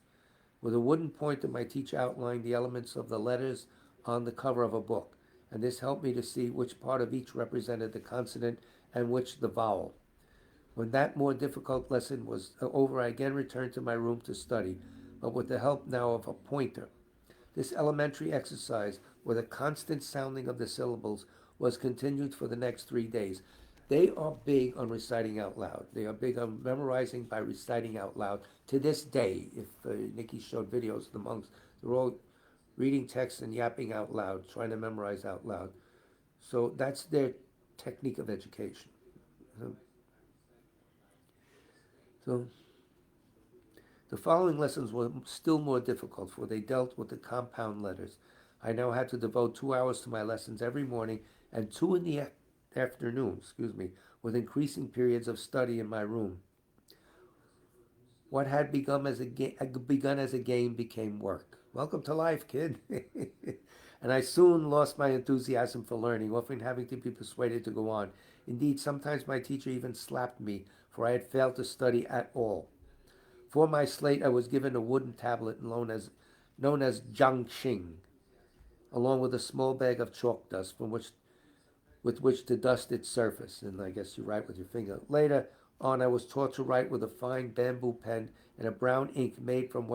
With a wooden pointer, my teacher outlined the elements of the letters on the cover of a book, and this helped me to see which part of each represented the consonant and which the vowel. When that more difficult lesson was over, I again returned to my room to study, but with the help now of a pointer. This elementary exercise, with a constant sounding of the syllables, was continued for the next 3 days. They are big on reciting out loud. They are big on memorizing by reciting out loud. To this day, if Nikki showed videos of the monks, they're all reading texts and yapping out loud, trying to memorize out loud. So that's their technique of education. So the following lessons were still more difficult, for they dealt with the compound letters. I now had to devote 2 hours to my lessons every morning and 2 in the afternoon, with increasing periods of study in my room. What had begun as a game became work. Welcome to life, kid. And I soon lost my enthusiasm for learning, often having to be persuaded to go on. Indeed, sometimes my teacher even slapped me, for I had failed to study at all. For my slate, I was given a wooden tablet known as Jiangxing, along with a small bag of chalk dust with which to dust its surface, and I guess you write with your finger. Later on, I was taught to write with a fine bamboo pen and a brown ink made from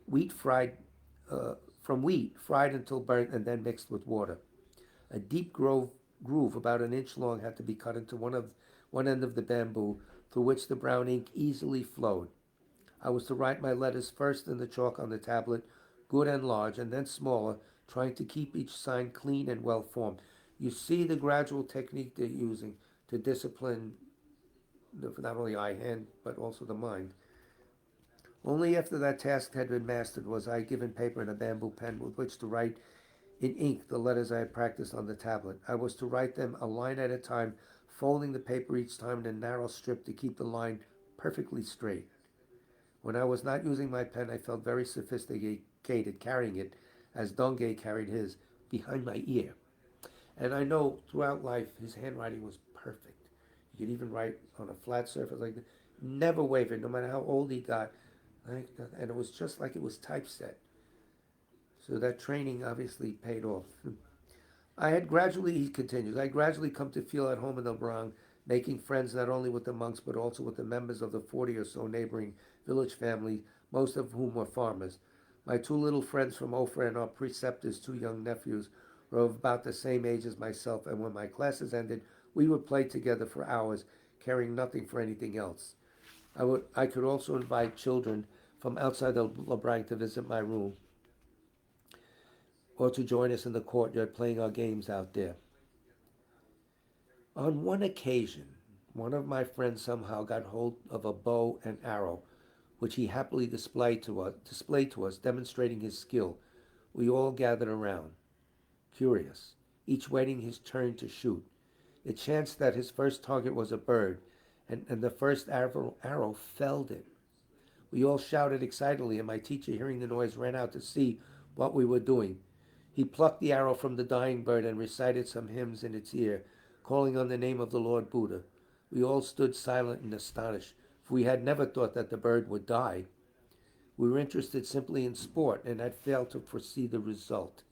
wheat fried until burnt and then mixed with water. A deep groove about an inch long had to be cut into one end of the bamboo, through which the brown ink easily flowed. I was to write my letters first in the chalk on the tablet, good and large, and then smaller, trying to keep each sign clean and well formed. You see the gradual technique they're using to discipline not only eye, hand, but also the mind. Only after that task had been mastered was I given paper and a bamboo pen with which to write in ink the letters I had practiced on the tablet. I was to write them a line at a time, folding the paper each time in a narrow strip to keep the line perfectly straight. When I was not using my pen, I felt very sophisticated carrying it, as Dongye carried his, behind my ear. And I know throughout life his handwriting was perfect. He could even write on a flat surface like that. Never wavered, no matter how old he got. And it was just like it was typeset. So that training obviously paid off. He continues, I gradually come to feel at home in the Brang, making friends not only with the monks but also with the members of the 40 or so neighboring village families, most of whom were farmers. My two little friends from Ophir and our preceptor's two young nephews were of about the same age as myself, and when my classes ended, we would play together for hours, caring nothing for anything else. I could also invite children from outside the Lebrang to visit my room or to join us in the courtyard playing our games out there. On one occasion, one of my friends somehow got hold of a bow and arrow, which he happily displayed to us, demonstrating his skill. We all gathered around, curious, each waiting his turn to shoot. It chanced that his first target was a bird, and the first arrow felled it. We all shouted excitedly, and my teacher, hearing the noise, ran out to see what we were doing. He plucked the arrow from the dying bird and recited some hymns in its ear, calling on the name of the Lord Buddha. We all stood silent and astonished, for we had never thought that the bird would die. We were interested simply in sport and had failed to foresee the result.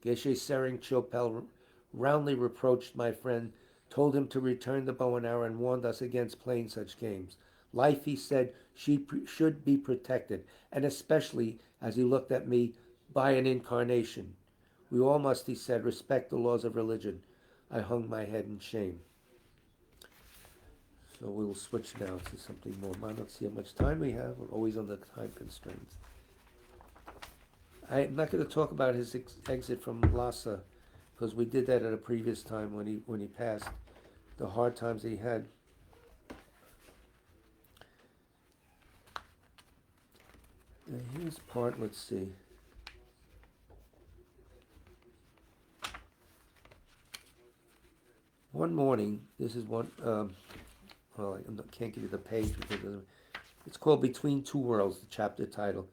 Geshe Sering Chopel roundly reproached my friend, told him to return the bow and arrow, and warned us against playing such games. Life, he said, should be protected, and especially, as he looked at me, by an incarnation. We all must, he said, respect the laws of religion. I hung my head in shame. So we'll switch now to something more. I don't see how much time we have. We're always under time constraints. I'm not going to talk about his exit from Lhasa, because we did that at a previous time when he passed. The hard times he had. Now here's part. Let's see. One morning, this is one. Well, can't give you the page because it's called "Between Two Worlds," the chapter title.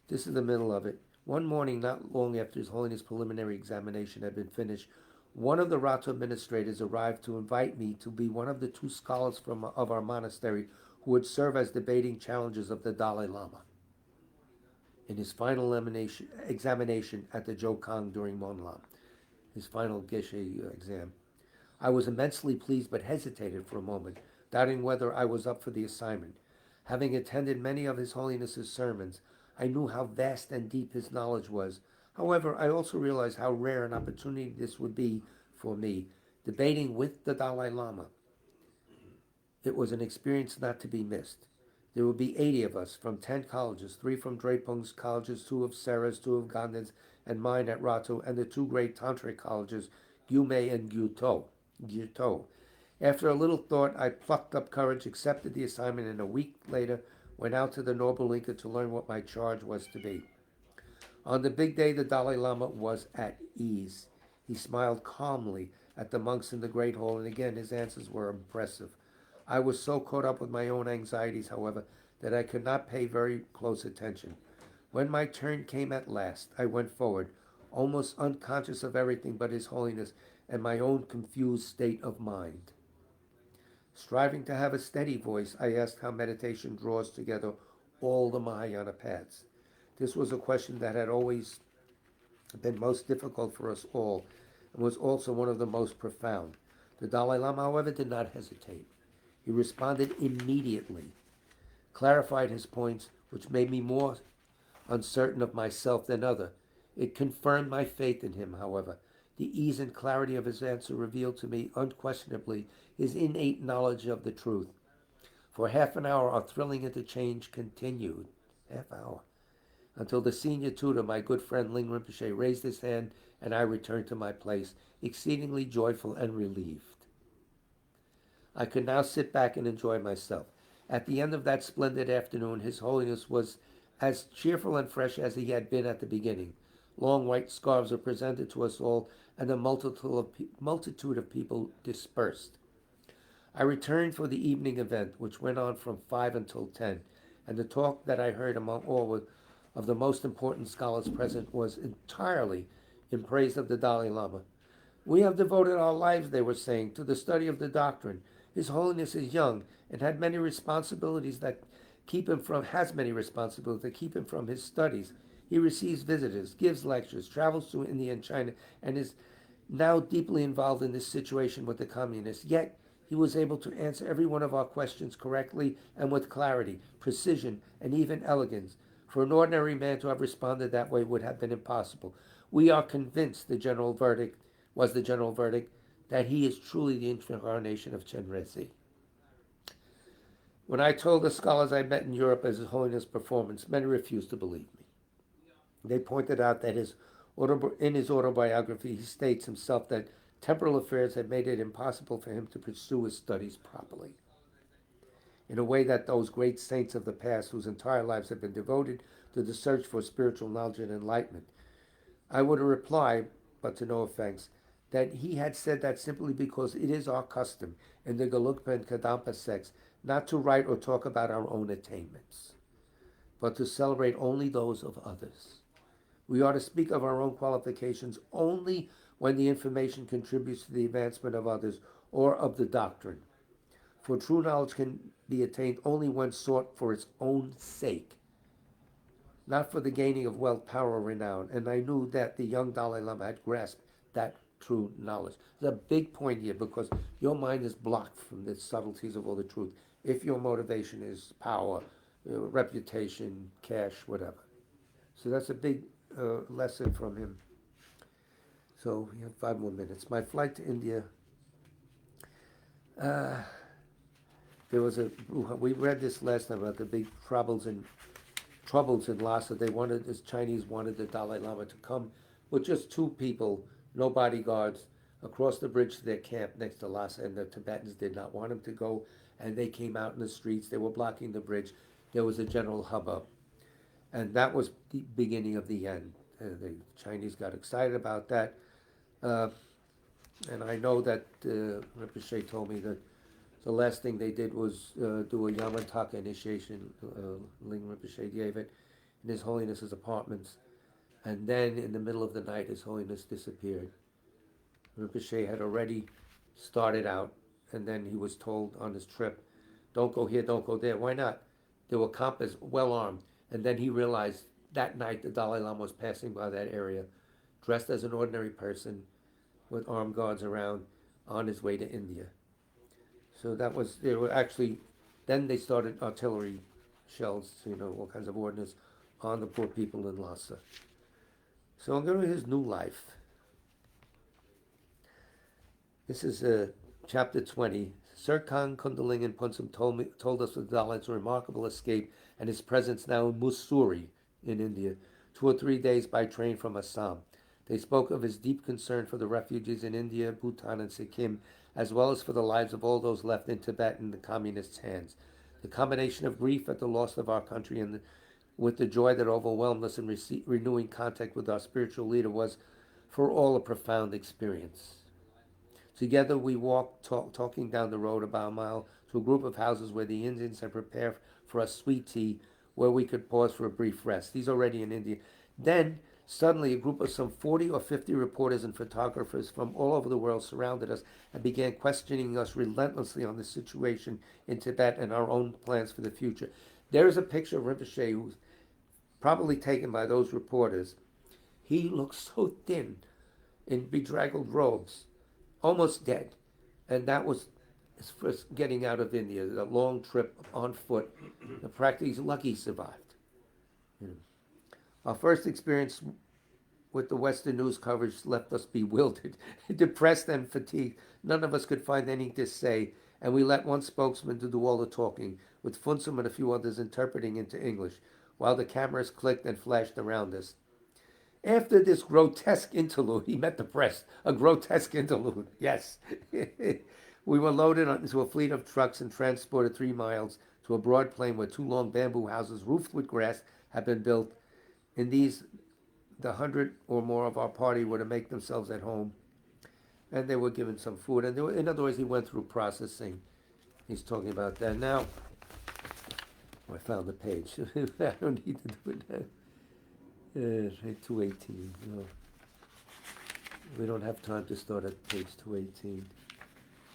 This is the middle of it. One morning, not long after His Holiness' preliminary examination had been finished, one of the Rato administrators arrived to invite me to be one of the two scholars of our monastery who would serve as debating challengers of the Dalai Lama in his final examination at the Jokang during Monlam, his final Geshe exam. I was immensely pleased but hesitated for a moment, doubting whether I was up for the assignment. Having attended many of His Holiness's sermons, I knew how vast and deep his knowledge was. However, I also realized how rare an opportunity this would be for me, debating with the Dalai Lama. It was an experience not to be missed. There would be 80 of us from 10 colleges, 3 from Drepung's colleges, 2 of Sarah's, 2 of Gandhin's, and mine at Rato, and the 2 great tantric colleges, Gyume and Gyuto. After a little thought, I plucked up courage, accepted the assignment, and a week later went out to the Noble Inca to learn what my charge was to be. On the big day, the Dalai Lama was at ease. He smiled calmly at the monks in the great hall, and again his answers were impressive. I was so caught up with my own anxieties, however, that I could not pay very close attention. When my turn came at last, I went forward, almost unconscious of everything but His Holiness and my own confused state of mind. Striving to have a steady voice, I asked how meditation draws together all the Mahayana paths. This was a question that had always been most difficult for us all, and was also one of the most profound. The Dalai Lama, however, did not hesitate. He responded immediately, clarified his points, which made me more uncertain of myself than other. It confirmed my faith in him, however. The ease and clarity of his answer revealed to me unquestionably his innate knowledge of the truth. For half an hour, our thrilling interchange continued. Half hour. Until the senior tutor, my good friend Ling Rinpoche, raised his hand and I returned to my place, exceedingly joyful and relieved. I could now sit back and enjoy myself. At the end of that splendid afternoon, His Holiness was as cheerful and fresh as he had been at the beginning. Long white scarves were presented to us all, and a multitude of people dispersed. I returned for the evening event, which went on from 5 until 10, and the talk that I heard among all of the most important scholars present was entirely in praise of the Dalai Lama. We have devoted our lives, they were saying, to the study of the doctrine. His Holiness is young and has many responsibilities that keep him from his studies. He receives visitors, gives lectures, travels to India and China, and is now deeply involved in this situation with the communists. Yet he was able to answer every one of our questions correctly and with clarity, precision, and even elegance. For an ordinary man to have responded that way would have been impossible. We are convinced the general verdict that he is truly the incarnation of Chenrezig. When I told the scholars I met in Europe as His Holiness' performance, many refused to believe me. They pointed out that in his autobiography, he states himself that temporal affairs had made it impossible for him to pursue his studies properly, in a way that those great saints of the past, whose entire lives had been devoted to the search for spiritual knowledge and enlightenment. I would reply, but to no offense, that he had said that simply because it is our custom in the Gelugpa and Kadampa sects not to write or talk about our own attainments, but to celebrate only those of others. We are to speak of our own qualifications only when the information contributes to the advancement of others or of the doctrine. For true knowledge can be attained only when sought for its own sake, not for the gaining of wealth, power, or renown. And I knew that the young Dalai Lama had grasped that true knowledge. There's a big point here because your mind is blocked from the subtleties of all the truth. If your motivation is power, reputation, cash, whatever. So that's a big lesson from him. So we have 5 more minutes. My flight to India. We read this last time about the big troubles in Lhasa. The Chinese wanted the Dalai Lama to come with just 2 people, no bodyguards, across the bridge to their camp next to Lhasa, and the Tibetans did not want him to go, and they came out in the streets. They were blocking the bridge. There was a general hubbub, and that was the beginning of the end. The Chinese got excited about that, and I know that Rinpoche told me that the last thing they did was do a Yamantaka initiation. Ling Rinpoche gave it in His Holiness's apartments. And then in the middle of the night, His Holiness disappeared. Rinpoche had already started out, and then he was told on his trip, don't go here, don't go there. Why not? There were Kampas well armed. And then he realized that night the Dalai Lama was passing by that area, dressed as an ordinary person, with armed guards around, on his way to India. So that was, they were actually, then they started artillery shells, all kinds of ordnance on the poor people in Lhasa. So I'm going to his new life. This is chapter 20. Sir Khan Kundaling Punsam told us of the Dalai's remarkable escape and his presence now in Mussoorie in India, 2 or 3 days by train from Assam. They spoke of his deep concern for the refugees in India, Bhutan, and Sikkim, as well as for the lives of all those left in Tibet in the communists' hands. The combination of grief at the loss of our country and with the joy that overwhelmed us in renewing contact with our spiritual leader was, for all, a profound experience. Together we walked, talking down the road about a mile to a group of houses where the Indians had prepared for us sweet tea, where we could pause for a brief rest. These already in India. Then, suddenly, a group of some 40 or 50 reporters and photographers from all over the world surrounded us and began questioning us relentlessly on the situation in Tibet and our own plans for the future. There is a picture of Rinpoche who's probably taken by those reporters. He looks so thin in bedraggled robes, almost dead. And that was his first getting out of India, the long trip on foot. Practically, he's lucky he survived. Our first experience with the Western news coverage left us bewildered, depressed and fatigued. None of us could find anything to say, and we let one spokesman do all the talking, with Funsum and a few others interpreting into English, while the cameras clicked and flashed around us. After this grotesque interlude, he met the press. A grotesque interlude, yes. We were loaded into a fleet of trucks and transported 3 miles to a broad plain where 2 long bamboo houses roofed with grass had been built. In these, the 100 or more of our party were to make themselves at home, and they were given some food. And in other words, he went through processing. He's talking about that now. I found the page. I don't need to do it now. 218. No. We don't have time to start at page 218.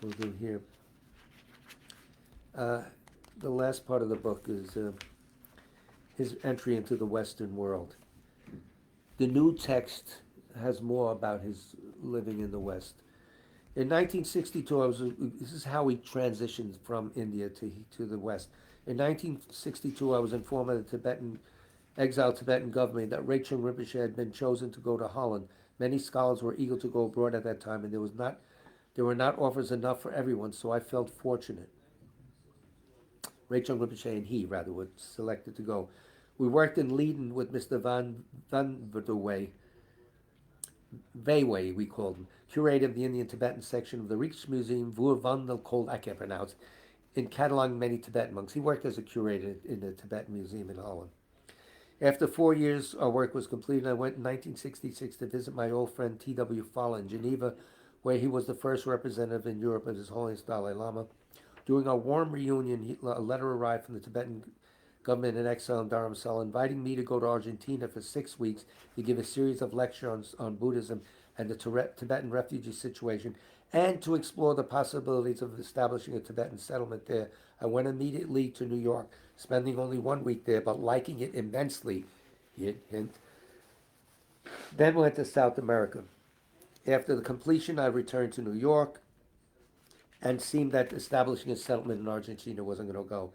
We'll do here. The last part of the book is his entry into the Western world. The new text has more about his living in the West. In 1962, this is how he transitioned from India to the West. In 1962, I was informed by the Tibetan exiled Tibetan government that Rato Rinpoche had been chosen to go to Holland. Many scholars were eager to go abroad at that time, and there were not offers enough for everyone, so I felt fortunate. Rato Rinpoche and he, rather, were selected to go. We worked in Leiden with Mr. Van Vanderwey, Weiwei, we called him, curator of the Indian Tibetan section of the Rijksmuseum voor Wandelkool, I can't pronounce, in cataloging many Tibetan monks. He worked as a curator in the Tibetan Museum in Holland. After 4 years, our work was completed. I went in 1966 to visit my old friend T.W. Fala in Geneva, where he was the first representative in Europe of His Holiness Dalai Lama. During our warm reunion, a letter arrived from the Tibetan government in exile in Dharamsala, inviting me to go to Argentina for 6 weeks to give a series of lectures on Buddhism and the Tibetan refugee situation, and to explore the possibilities of establishing a Tibetan settlement there. I went immediately to New York, spending only 1 week there, but liking it immensely. Hint. Then went to South America. After the completion, I returned to New York, and seemed that establishing a settlement in Argentina wasn't going to go.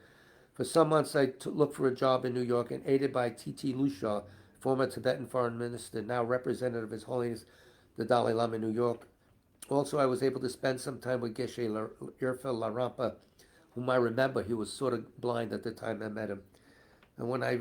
For some months, I looked for a job in New York, and aided by T.T. Lucia, former Tibetan foreign minister, now representative of His Holiness the Dalai Lama in New York. Also, I was able to spend some time with Geshe Irfa Larampa, whom I remember. He was sort of blind at the time I met him. And when I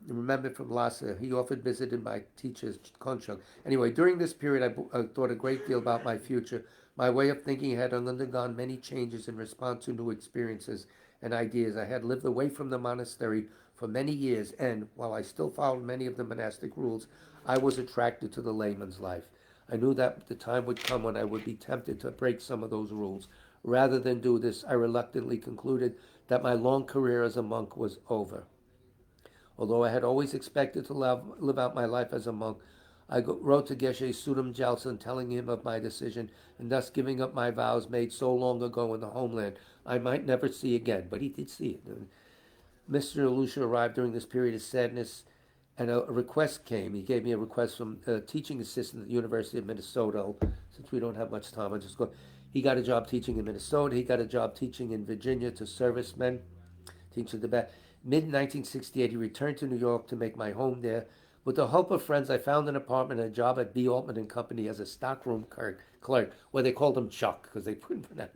remembered from Lhasa, he often visited my teacher's Konchak. Anyway, during this period, I thought a great deal about my future. My way of thinking had undergone many changes in response to new experiences and ideas. I had lived away from the monastery for many years, and while I still followed many of the monastic rules, I was attracted to the layman's life. I knew that the time would come when I would be tempted to break some of those rules. Rather than do this, I reluctantly concluded that my long career as a monk was over. Although I had always expected to live out my life as a monk, I wrote to Geshe Sudam Jalsan telling him of my decision, and thus giving up my vows made so long ago in the homeland I might never see again. But he did see it. Mr. Lucia arrived during this period of sadness, and a request came. He gave me a request from a teaching assistant at the University of Minnesota. Since we don't have much time, I'll just go. He got a job teaching in Minnesota. He got a job teaching in Virginia to servicemen, teaching the best. Mid-1968, he returned to New York to make my home there. With the help of friends, I found an apartment and a job at B. Altman and Company as a stockroom clerk, where they called him Chuck, because they couldn't pronounce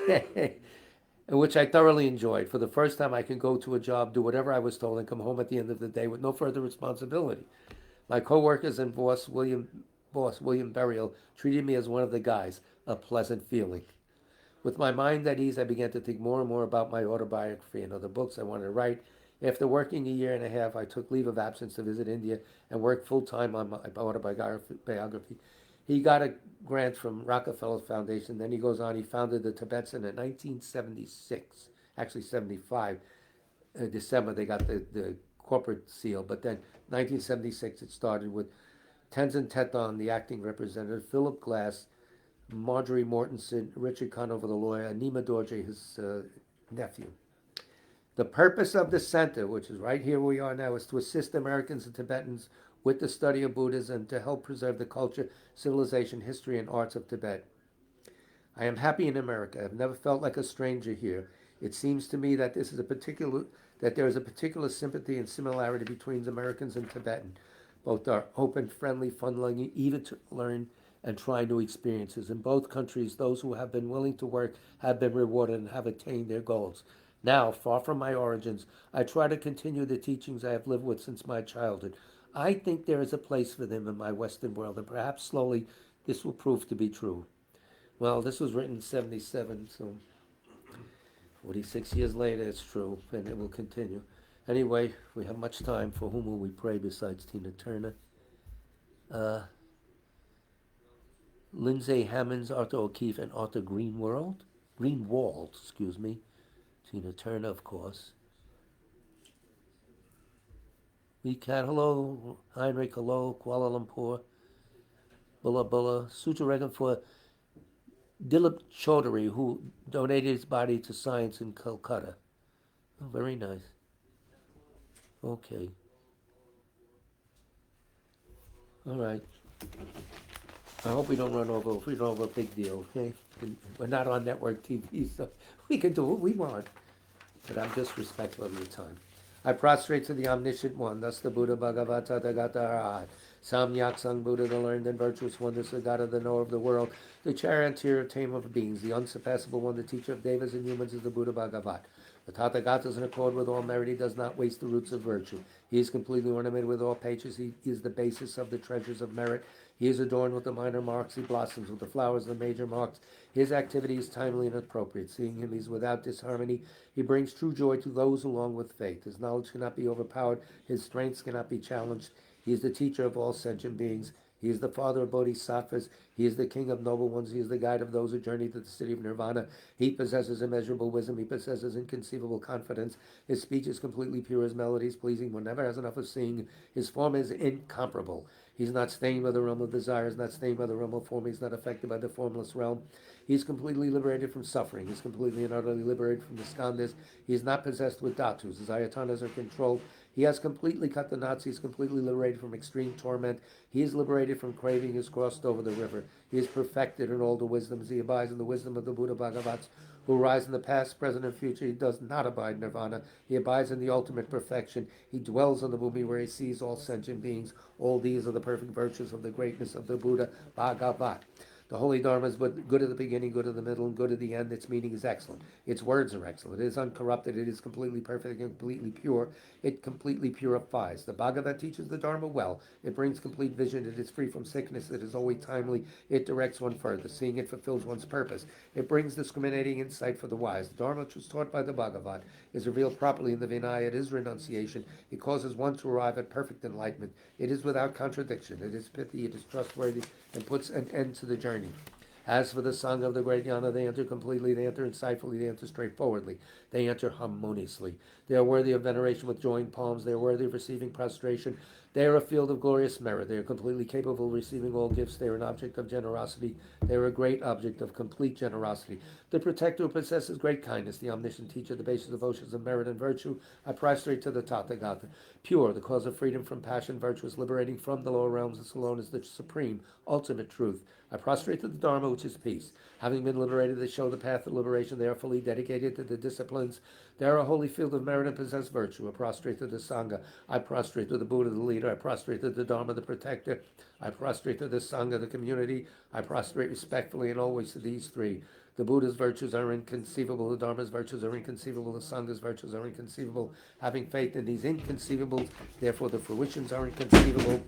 it, which I thoroughly enjoyed. For the first time, I could go to a job, do whatever I was told, and come home at the end of the day with no further responsibility. My co-workers and boss, William Burial, treated me as one of the guys, a pleasant feeling. With my mind at ease, I began to think more and more about my autobiography and other books I wanted to write. After working a year and a half, I took leave of absence to visit India and worked full-time on my autobiography. He got a grant from Rockefeller Foundation. Then he goes on, he founded the Tibet Center in 1976, actually 75. December, they got the corporate seal. But then 1976, it started with Tenzin Teton, the acting representative, Philip Glass, Marjorie Mortensen, Richard Conover, the lawyer, and Nima Dorje, his nephew. The purpose of the center, which is right here where we are now, is to assist Americans and Tibetans with the study of Buddhism to help preserve the culture, civilization, history, and arts of Tibet. I am happy in America. I've never felt like a stranger here. It seems to me that there is a particular sympathy and similarity between Americans and Tibetan. Both are open, friendly, fun-loving, eager to learn and try new experiences. In both countries, those who have been willing to work have been rewarded and have attained their goals. Now, far from my origins, I try to continue the teachings I have lived with since my childhood. I think there is a place for them in my Western world, and perhaps slowly this will prove to be true. Well, this was written in 77, so 46 years later it's true, and it will continue. Anyway, we have much time. For whom will we pray besides Tina Turner? Lindsay Hammonds, Arthur O'Keefe, and Arthur Greenwald, Tina Turner, of course. Weekat, hello. Heinrich, hello. Kuala Lumpur. Bulla Bulla. Sutra Regan for Dilip Chaudhary, who donated his body to science in Calcutta. Oh, very nice. Okay. All right. I hope we don't run over. If we don't have a big deal, okay? We're not on network TV, so we can do what we want. But I'm just respectful of your time. I prostrate to the omniscient one, thus the Buddha Bhagavata Tathagata. Samyak Sang Buddha, the learned and virtuous one, the Sagata, the knower of the world, the charioteer, tamer of beings, the unsurpassable one, the teacher of devas and humans is the Buddha Bhagavat. The Tathagata is in accord with all merit. He does not waste the roots of virtue. He is completely ornamented with all patience. He is the basis of the treasures of merit. He is adorned with the minor marks. He blossoms with the flowers of the major marks. His activity is timely and appropriate. Seeing him, he is without disharmony. He brings true joy to those along with faith. His knowledge cannot be overpowered. His strengths cannot be challenged. He is the teacher of all sentient beings. He is the father of bodhisattvas. He is the king of noble ones. He is the guide of those who journey to the city of nirvana. He possesses immeasurable wisdom. He possesses inconceivable confidence. His speech is completely pure. His melody is pleasing. One never has enough of singing. His form is incomparable. He's not stained by the realm of desire. He's not stained by the realm of form. He's not affected by the formless realm. He's completely liberated from suffering. He's completely and utterly liberated from the skandhas. He is not possessed with dhatus. His ayatanas are controlled. He has completely cut the knots. He is completely liberated from extreme torment. He is liberated from craving. He has crossed over the river. He is perfected in all the wisdoms. He abides in the wisdom of the Buddha Bhagavats, who rise in the past, present, and future. He does not abide in nirvana. He abides in the ultimate perfection. He dwells on the bhumi where he sees all sentient beings. All these are the perfect virtues of the greatness of the Buddha Bhagavat. The holy Dharma is but good at the beginning, good at the middle, and good at the end. Its meaning is excellent. Its words are excellent. It is uncorrupted. It is completely perfect and completely pure. It completely purifies. The Bhagavat teaches the Dharma well. It brings complete vision. It is free from sickness. It is always timely. It directs one further. Seeing it fulfills one's purpose. It brings discriminating insight for the wise. The Dharma, which was taught by the Bhagavat, is revealed properly in the Vinaya. It is renunciation. It causes one to arrive at perfect enlightenment. It is without contradiction. It is pithy. It is trustworthy, and puts an end to the journey. As for the Sangha of the Great Yana, they enter completely, they enter insightfully, they enter straightforwardly, they enter harmoniously. They are worthy of veneration with joined palms, they are worthy of receiving prostration, they are a field of glorious merit, they are completely capable of receiving all gifts, they are an object of generosity, they are a great object of complete generosity. The protector who possesses great kindness, the omniscient teacher, the basis of oceans of merit and virtue, I prostrate to the Tathagata. Pure, the cause of freedom from passion, virtuous, liberating from the lower realms, this alone is the supreme, ultimate truth. I prostrate to the Dharma, which is peace. Having been liberated, they show the path of liberation. They are fully dedicated to the disciplines. They are a holy field of merit and possess virtue. I prostrate to the Sangha. I prostrate to the Buddha, the leader. I prostrate to the Dharma, the protector. I prostrate to the Sangha, the community. I prostrate respectfully and always to these three. The Buddha's virtues are inconceivable. The Dharma's virtues are inconceivable. The Sangha's virtues are inconceivable. Having faith in these inconceivables, therefore the fruitions are inconceivable.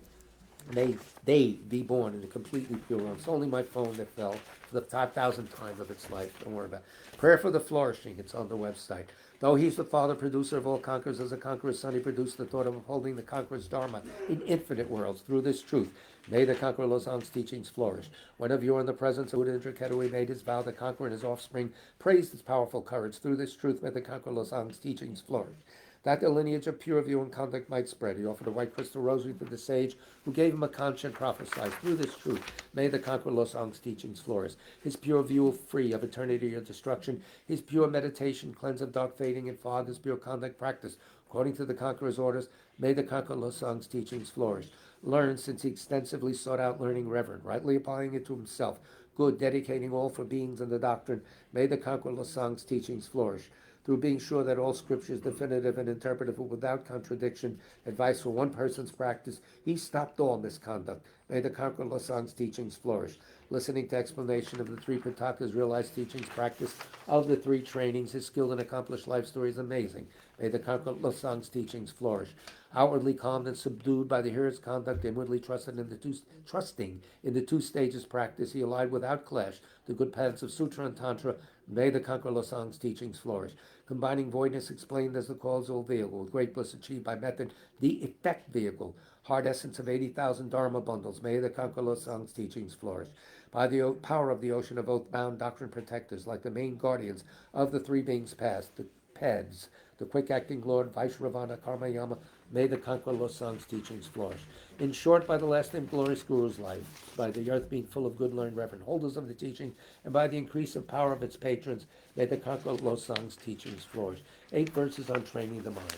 May they be born in a completely pure realm. It's only my phone that fell for the 5,000th time of its life. Don't worry about it. Prayer for the flourishing. It's on the website. Though he's the father, producer of all conquerors, as a conqueror's son, he produced the thought of upholding the conqueror's dharma in infinite worlds through this truth. May the conqueror Losang's teachings flourish. Whenever you're in the presence of Buddha Indraketa, made his vow, the conqueror and his offspring praised his powerful courage. Through this truth, may the conqueror Losang's teachings flourish. That the lineage of pure view and conduct might spread. He offered a white crystal rosary to the sage who gave him a conch and prophesied. Through this truth, may the conqueror Losang's teachings flourish. His pure view free of eternity or destruction, his pure meditation cleanse of dark fading and fog, his pure conduct practice according to the conqueror's orders, may the conqueror Losang's teachings flourish. Learn, since he extensively sought out learning reverent, rightly applying it to himself, good, dedicating all for beings and the doctrine, may the conqueror Losang's teachings flourish. Through being sure that all scripture is definitive and interpretable without contradiction, advice for one person's practice, he stopped all misconduct. May the conqueror Losang's teachings flourish. Listening to explanation of the three Pitakas, realized teachings, practice of the three trainings, his skilled and accomplished life story is amazing. May the conqueror Losang's teachings flourish. Outwardly calmed and subdued by the hearer's conduct, inwardly trusting in the two stages practice, he allied without clash the good paths of Sutra and Tantra. May the conqueror Losang's teachings flourish. Combining voidness explained as the causal vehicle with great bliss achieved by method, the effect vehicle, hard essence of 80,000 Dharma bundles. May the conqueror Losang's teachings flourish. By the power of the ocean of oath-bound doctrine protectors, like the main guardians of the three beings past, the PEDs, the quick-acting Lord, Vaishravana, Karmayama, may the conqueror Losang's teachings flourish. In short, by the last and glorious Guru's life, by the earth being full of good, learned, reverend holders of the teaching, and by the increase of power of its patrons, may the conqueror Losang's teachings flourish. 8 verses on training the mind.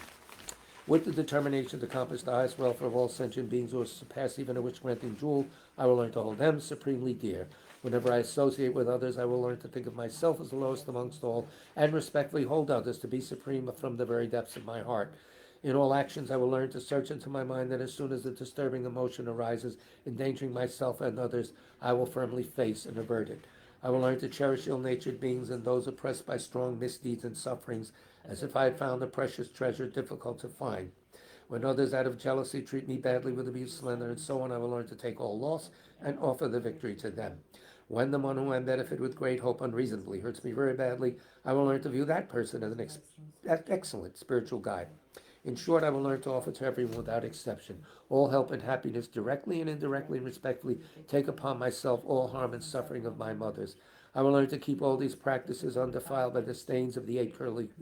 With the determination to accomplish the highest welfare of all sentient beings who surpass even a wish-granting jewel, I will learn to hold them supremely dear. Whenever I associate with others, I will learn to think of myself as the lowest amongst all, and respectfully hold others to be supreme from the very depths of my heart. In all actions, I will learn to search into my mind that as soon as a disturbing emotion arises, endangering myself and others, I will firmly face and avert it. I will learn to cherish ill-natured beings and those oppressed by strong misdeeds and sufferings, as if I had found a precious treasure difficult to find. When others out of jealousy treat me badly with abuse, slander, and so on, I will learn to take all loss and offer the victory to them. When the one whom I benefit with great hope unreasonably hurts me very badly, I will learn to view that person as an excellent spiritual guide. In short, I will learn to offer to everyone without exception all help and happiness directly and indirectly and respectfully, take upon myself all harm and suffering of my mothers. I will learn to keep all these practices undefiled by the stains of the eight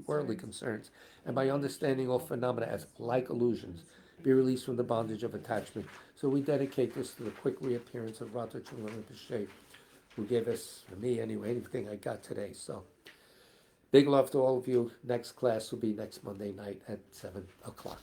worldly concerns, and by understanding all phenomena as like illusions, be released from the bondage of attachment. So we dedicate this to the quick reappearance of Rato Rinpoche, who gave us, for me anyway, anything I got today. So big love to all of you. Next class will be next Monday night at 7 o'clock.